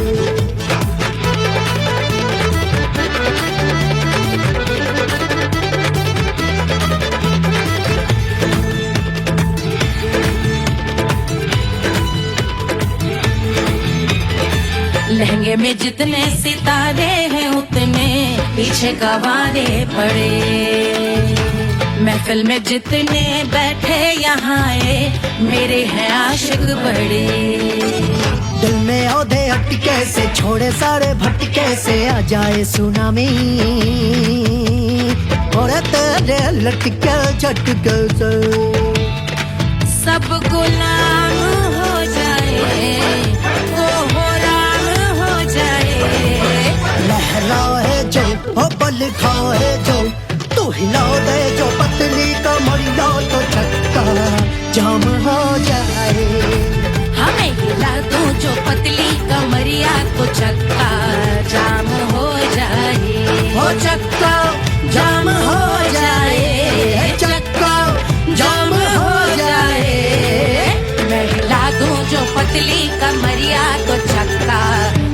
लहंगे में जितने सितारे हैं, उतने पीछे गवारे पड़े। महफिल में जितने बैठे यहाँ आए, मेरे हैं आशिक बड़े। दिल में औधे अटके से, छोड़े सारे भटके से, आ जाए सुनामी। और तेरे लटके झटके से सब गुलाम हो जाए, वो हो राम हो जाए। लहराए जो ओ बल खाए जो, तू हिला दे जो पतली कमरिया, तो चक्का जाम हो जाए। हमें हिला दो जो पतली कमरिया, तो चक्का जाम हो जाए। ओ चक्का जाम हो जाए, चक्का जाम हो जाए। मैं हिला दूं जो पतली कमरिया, तो चक्का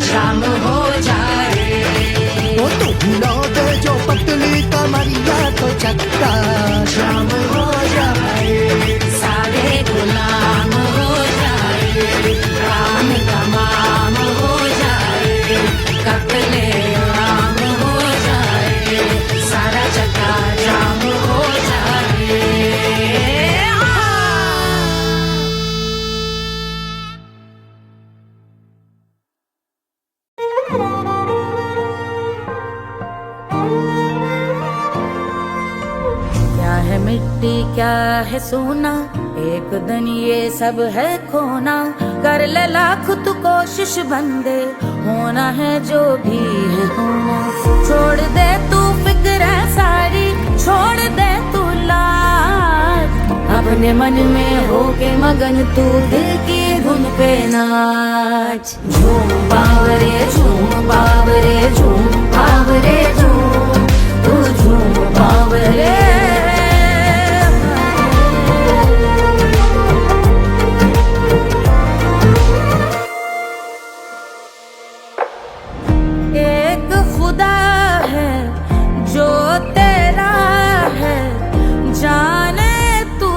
जाम हो जाए। ओ तू हिला दे जो पतली कमरिया, तो चक्का जाम हो जाए। सारे गुलाम हो जाए, राम तमाम हो जाए। कत्ले आम हो जाए, सारा चक्का जाम हो जाए। क्या है मिट्टी क्या है सोना, एक दिन ये सब है खोना। कर ले लाख तू कोशिश बंदे, होना है जो भी है होना। छोड़ दे तू फिक्र सारी, छोड़ दे तू लाज। अपने मन में होके मगन तू दिल की धुन पे नाच। झूम बावरे झूम बावरे झूम बावरे झूम, तू झूम बावरे। एक खुदा है जो तेरा है, जाने तू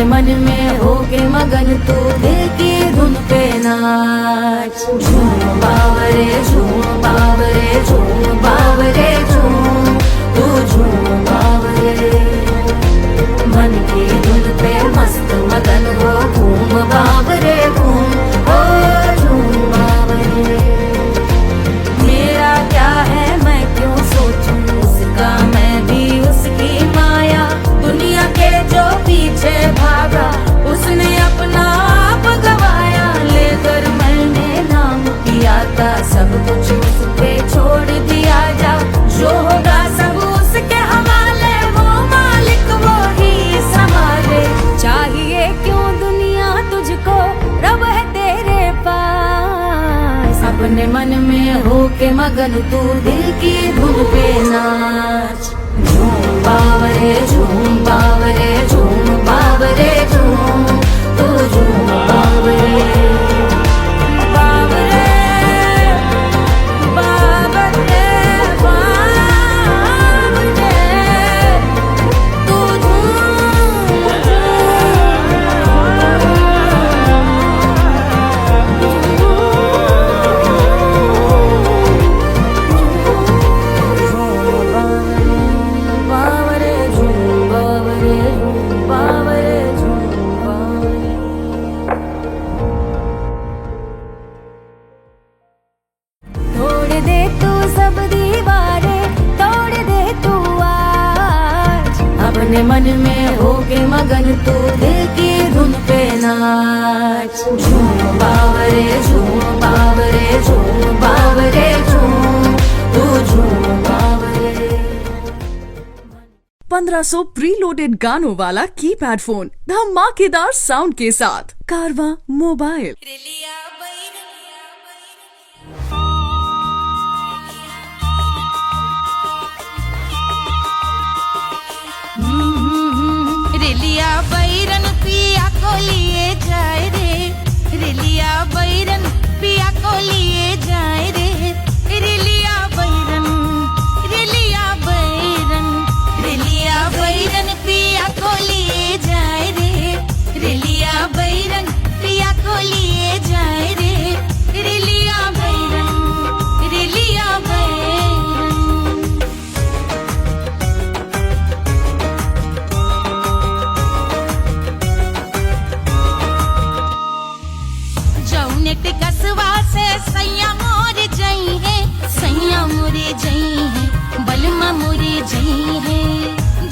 मन में होके मगन तू दिल की धुन पे नाच। झूम बावरे झूम बावरे झूम बावरे झूम, तू झूम बावरे। मन की धुन पे मस्त मगन हो, घूम बावरे घूम, ओ झूम बावरे। मेरा क्या है मैं क्यों सोचूं उसका, मैं भी उसकी माया। दुनिया के जो पीछे भागा उसने अपना आप गवाया। लेकर मैंने नाम किया था सब कुछ उस पे छोड़ दिया जा। जो होगा सब उसके हवाले, वो मालिक वो ही संभाले। चाहिए क्यों दुनिया तुझको, रब है तेरे पास। अपने मन में होके मगन तू दिल की धुन पे नाच। झूम बावरे झूम बावरे झूम बावरे झूम, तू झूम बावरे। बावरे बावरे बावरे, तू बावरे झूम बावरे झूम बावरे झूम बावरे। तोड़ दे तू सब दीवारें, तोड़ दे तू आज। अपने मन में होके मगन तू दिल की धुन पे नाच। झूम बावरे झूम बावरे झूम बावरे झूम, तू झूम बावरे। 1500 प्रीलोडेड गानों वाला कीपैड फोन धमाकेदार साउंड के साथ कारवां मोबाइल। रेलिया बैरन पिया को लिए जाए रे। रेलिया बैरन पिया को लिए जाए रे। रेलिया बैरन रेलिया बैरन रेलिया बैरन पिया को लिए जाए रे। रेलिया बैरन पिया को लिए जाए रे। रेलिया बैरन रेलिया बैरन। जौने टिकसवा से सैया मोर जई है, सैया मोरे जई है, बलमा मोरे जई है।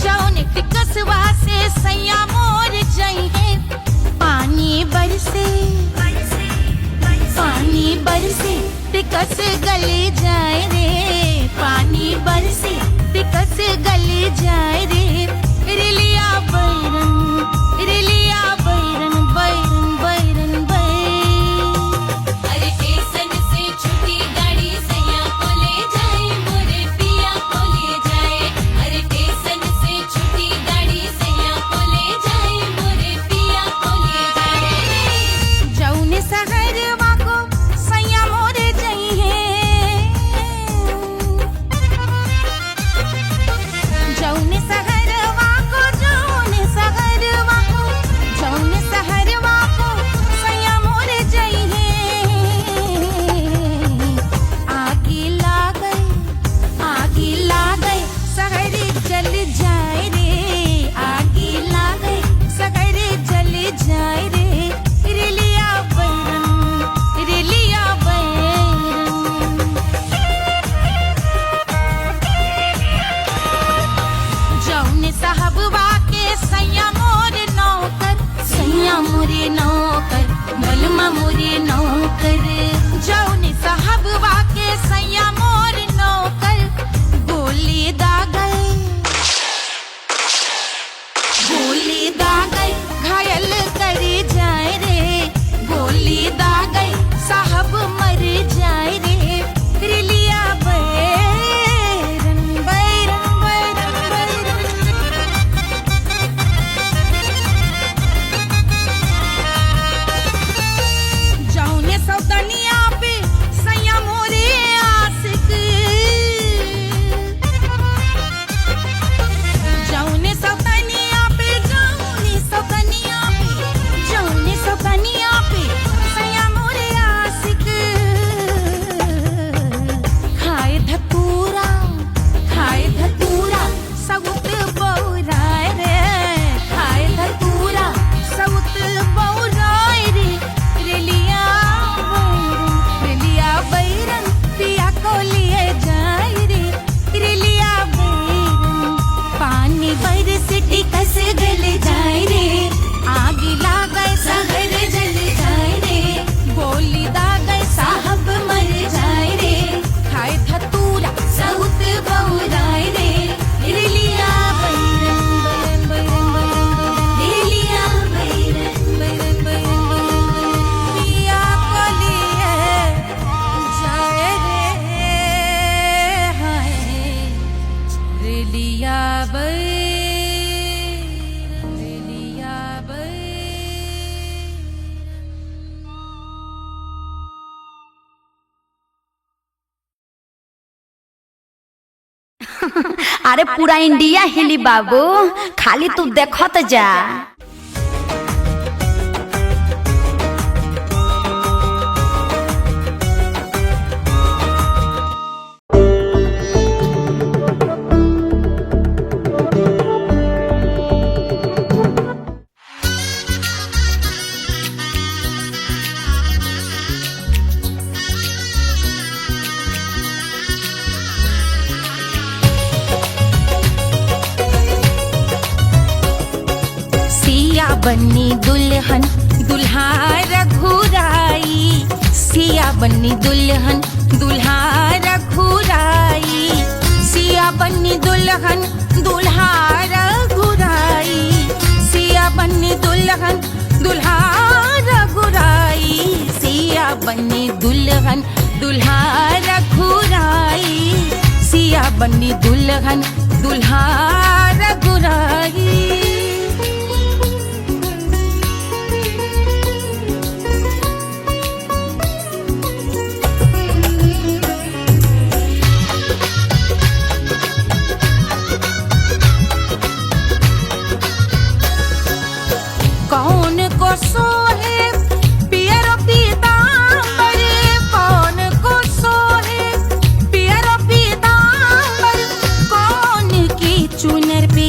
जौने टिकसवा से सैया मोर जई है। पानी बरसे पानी बरसे टिकस गले जाए रे। पानी बरसे टिकस गले जाए रे। रेलिया बैरन रेलिया बैरन बैरन बैरन बैरन। अरे स्टेशन से छुट्टी गाड़ी सैया को ले जाए, मोरे पिया को ले जाए। अरे स्टेशन से छुट्टी गाड़ी सैया को ले जाए, मोरे पिया को ले जाए। जौने सहरवा को सैया मोरे जई है। जौने सहरवा अरे पूरा इंडिया हिली बाबू, खाली तू देखत जा। बन्नी दुल्हन दुल्हा रघुराई, सिया बन्नी दुल्हन दुल्हा रघुराई, सिया बन्नी दुल्हन दुल्हा रघुराई, सिया बन्नी दुल्हन दुल्हा रघुराई, सिया बन्नी दुल्हन दुल्हा रघुराई, सिया बन्नी दुल्हन दुल्हा रघुराई। कौन को सोहे पियरो पीतांबर, कौन को सोहे पियरो पीतांबर, कौन की चुनर पे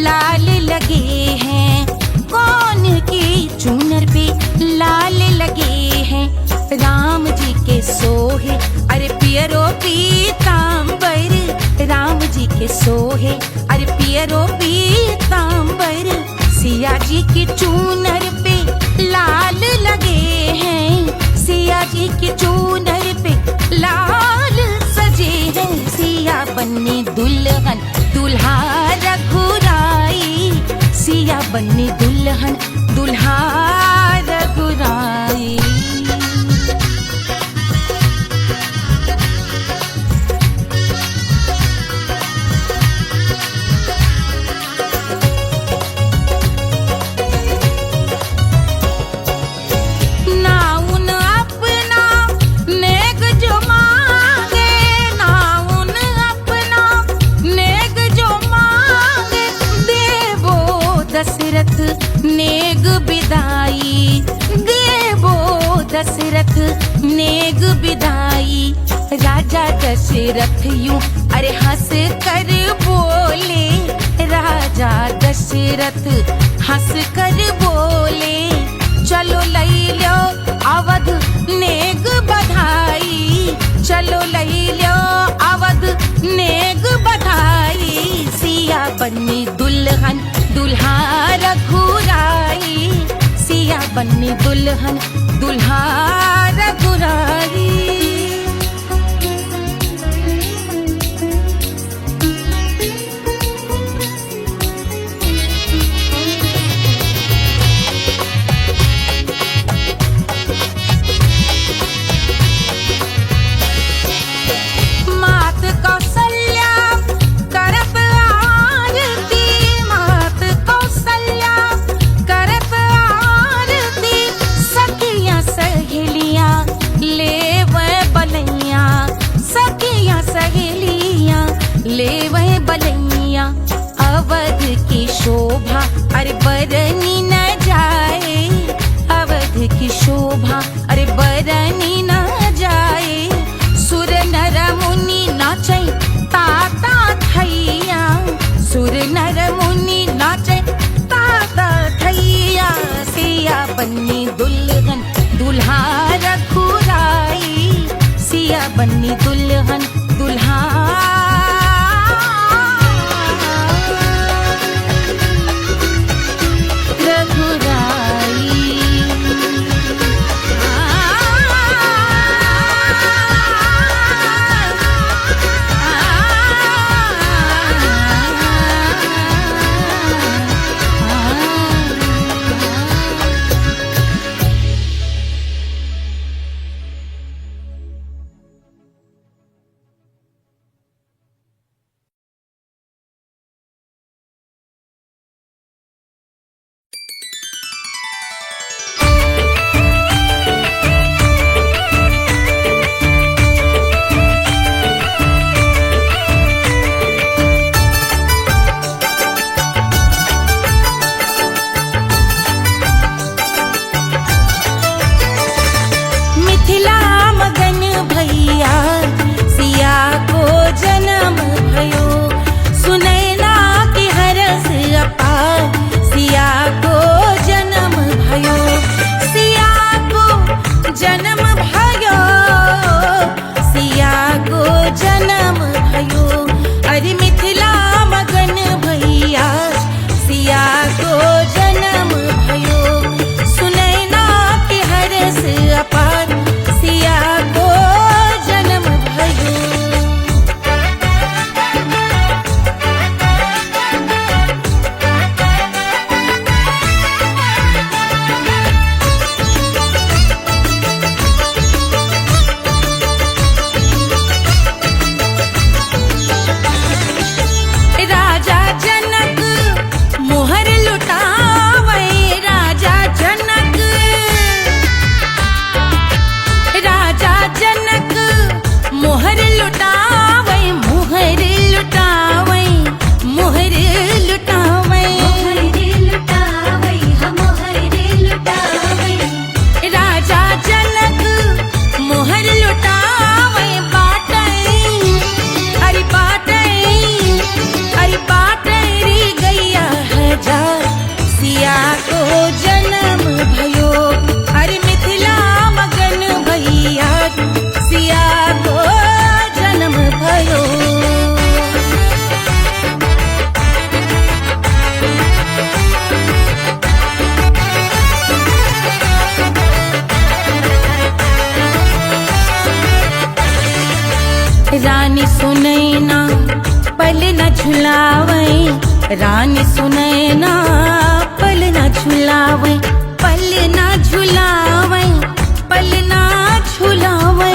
लाल लगे हैं, कौन की चुनर पे लाल लगे हैं, राम जी के सोहे अरे पियरो पीतांबर, राम जी के सोहे अरे पियरो पीतांबर, सिया जी की चूनर पे लाल लगे हैं, सिया जी की चूनर पे लाल सजे हैं, सिया बन्नी दुल्हन दुल्हा रघुराई, सिया बन्नी दुल्हन दुल्हा रघुराई। नेग बिदाई देवो दशरथ नेग बिदाई, राजा दशरथ यूं अरे हंस कर बोले, राजा दशरथ हंस कर बोले, चलो लई लो अवध नेग बधाई, चलो लई लो अवध नेग बधाई, सिया बन्नी दुल्हन दुल्हा रघुराई, सिया बन्नी दुल्हन दुल्हा रघुराई। ले वह बलैया अवध की शोभा अरे बरनी न जाए, अवध की शोभा अरे बरनी न जाए, सुर नर मुनि नाचे ताता थैया, सुर नर मुनि नाचे ताता थैया, सिया बन्नी दुल्हन दुल्हा रघुराई, सिया बन्नी दुल्हन दुल्हा जनक मोहर लुटावे, मोहर लुटावे, मोहर लुटावे, राजा जनक मोहर लुटावे, बाटे अरे बाटे अरे बाटे रे गैया हजार सिया को जन्म भयो, अरे मिथिला मगन भैया सिया को जन्म भयो। रानी सुनैना पल न झुलावे, रानी सुनैना पल न झुलावे, पल न झुलावे, पल न झुलावे,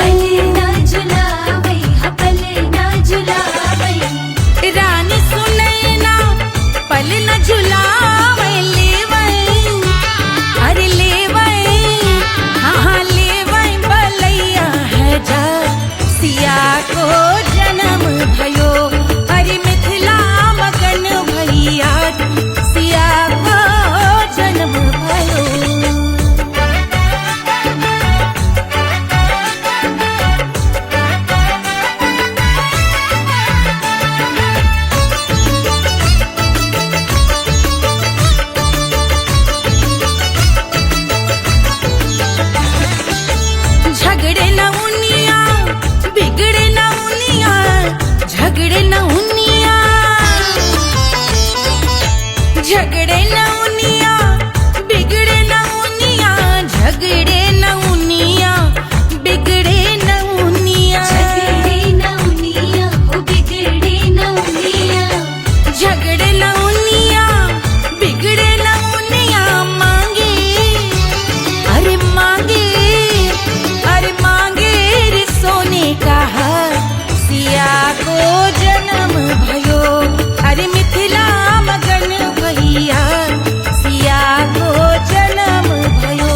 रानी सुनैना पल न झुलावे, लेवै अरे लेवै हाँ लेवै बलैया है जा सिया को जन्म भयो, अरे मिथिला मगन भैया सिया को जन्म भयो। झगड़े न उनिया बिगड़े न उनिया, झगड़े न उनिया, झगड़े न उनिया बिगड़े न उनिया, झगड़े न उनिया बिगड़े न उनिया, झगड़े न उनिया बिगड़े न उनिया, मांगे अरे मांगे अरे मांगे रे सोने का हार सिया को जन्म भयो, अरे मिथिला मगन भैया सिया को जन्म भयो,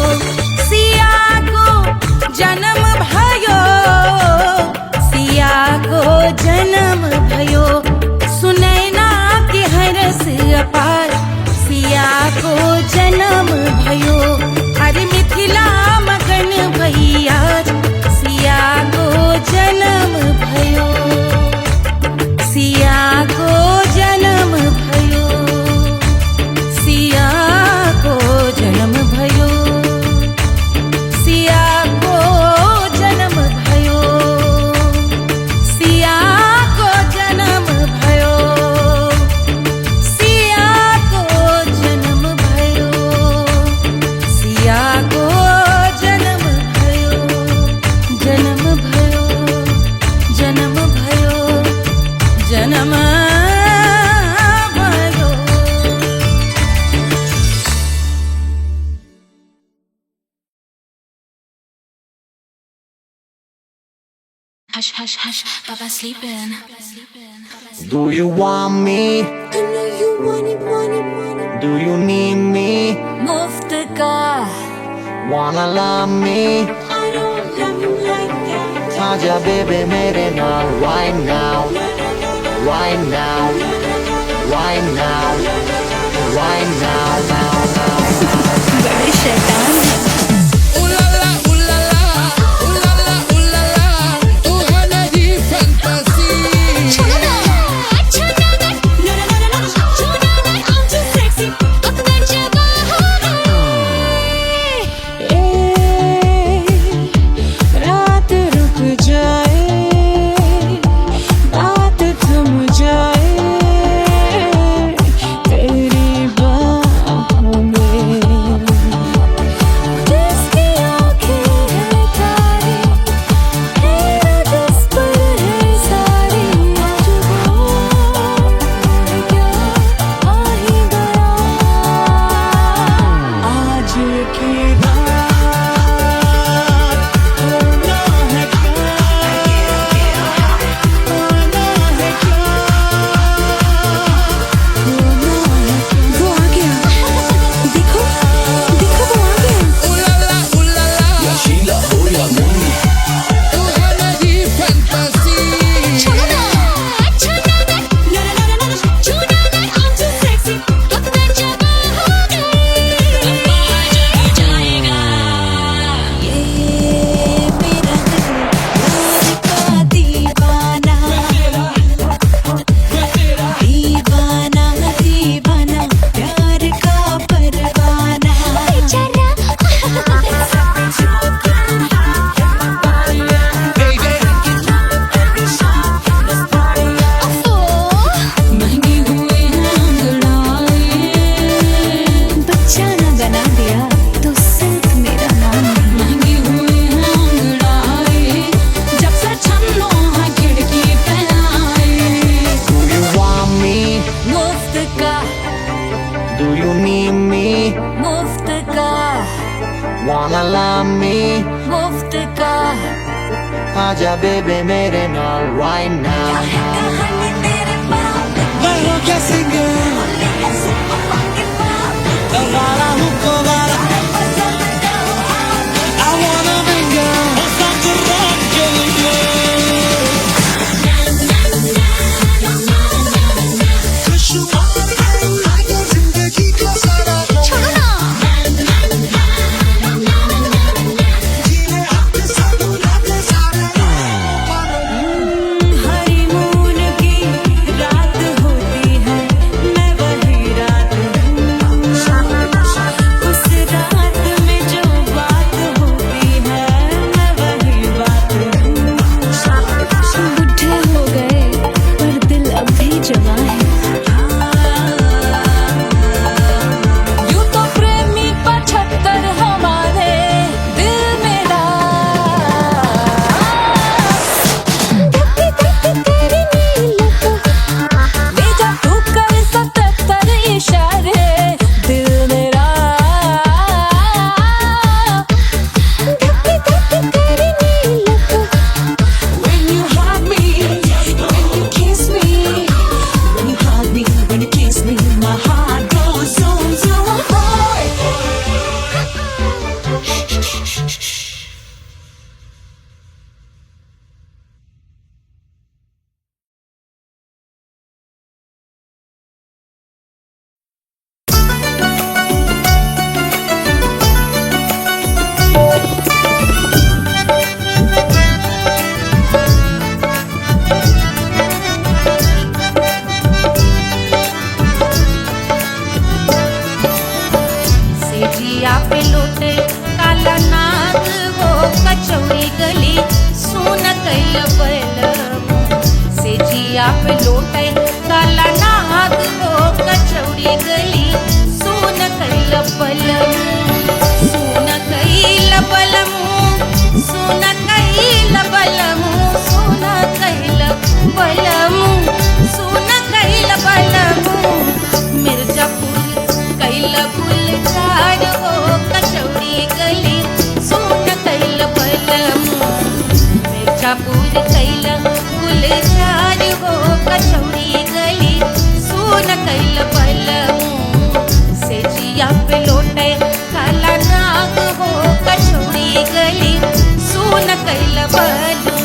सिया को जन्म भयो, सिया को जन्म भयो, सुनैना के हरस अपार सिया को जन्म भयो, अरे मिथिला मगन भैया सिया को जन्म भयो, सिया को जन्म भयो, सिया को जन्म भयो, सिया को जन्म भयो, सिया को जन्म भयो, सिया को जन्म भयो, सिया को जन्म भयो, जन्म भयो, जन्म भयो, जन्म भयो। Hush, hush, hush, Baba sleeping. Do you want me? Do you need me? मुफ्त का Wanna love me? आजा बेबे मेरे नाल right now, right now, right now, right now, now, now, now. बड़े शैतान हैं। आजा बेबे मेरे नाल right now मैं हूँ क्या सिंगर वाला हूँ को वाला I wanna mingle start to rock जिंदगी का सारा हनीमून की रात होती है मैं वही रात हूँ उस रात में जो बात होती है मैं वही बात हूँ बुढ़े हो गए पर दिल अब भी जवां है यूं तो प्रेमी 75 हमारे दिल मेरा भेजा तू कर 77 इशारे दिल मेरा When you hug me, when you kiss me, when you hug me, when you kiss me, my heart goes zoom zoom. सेजिया पे लोटे काला नाग हो कचौड़ी गली सुन कैल बलमु सेजिया पे लोटे काला नाग हो कचौड़ी गली सुन कैल बलमु सुन कैल बलमु सुन कैल बलमु सुन कैल बलमु सुन कैल बलमु मिर्जापुर कैल गुलजार हो कचौड़ी गली सुन कैल बलमु मिर्जापुर कैल गुलजार हो कचौड़ी गली सुन कैल बलमु सेजिया पे लोटे काला नाग हो कचौड़ी गली सुन कैल बलमु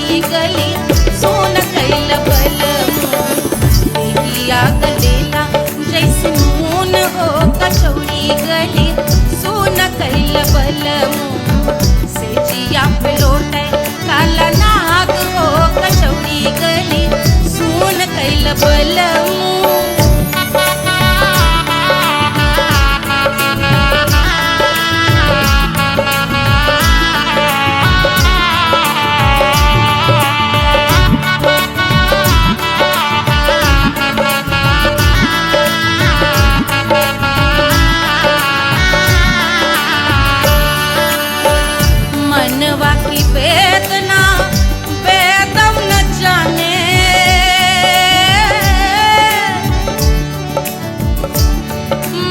कचौड़ी गली सोन कैल बलमू देहिया गलेला जैसे नून हो कचौड़ी गली सोन कैल बलमू से जिया पे लोटे काला नाग हो कचौड़ी गली सोन कैल बलमू मनवा की वेदना वेदम न जाने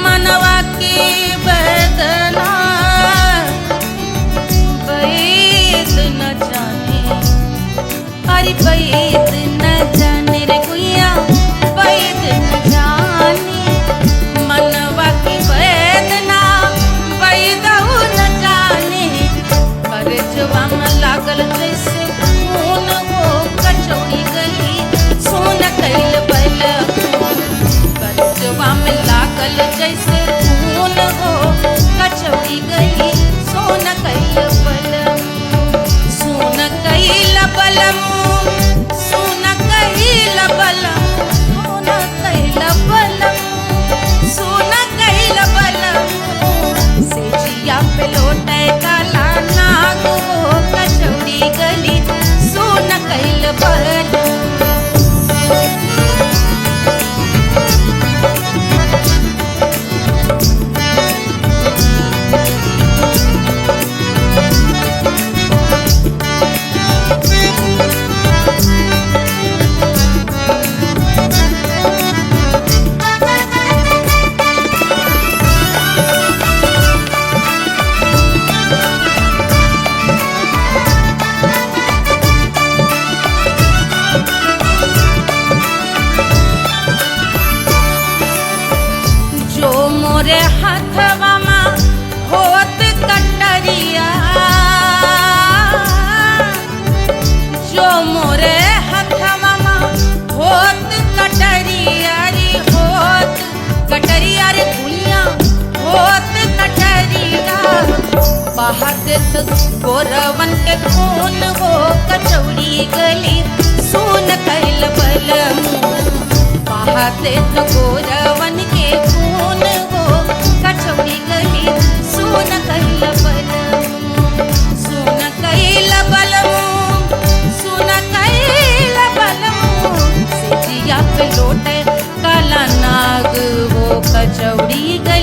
मनवा की वेदना वैद न जाने अरे वैद न जाने रे गुइया वैद न जाने मनवा की वेदना वैद न जाने परजवा में लागल जैसे खून हो कचौड़ी गली सोन कैल बलमू परजवा में लागल जैसे खून हो कचौड़ी गली सोन कैल बलमू सोन कैल बलमू सोन कैल बलमू सोन कैल बलमू से जिया पे लोटे काला नाग हो कचौड़ी गली सोन कैल बलमू जो मोरे हथवा में होत कटरिया जो मोरे हथवा में होत कटरिया रे होत कटरिया रे दुनिया होत कटरिया बहात गोरवन के खून हो कचौड़ी गली सोन कैल बलमू बहाते तो गोरवन के खून हो कचौड़ी गली सोन कैल बलमू सोन कैल बलमू सोन कैल बलमू से जिया पे लोटे काला नाग हो कचौड़ी गली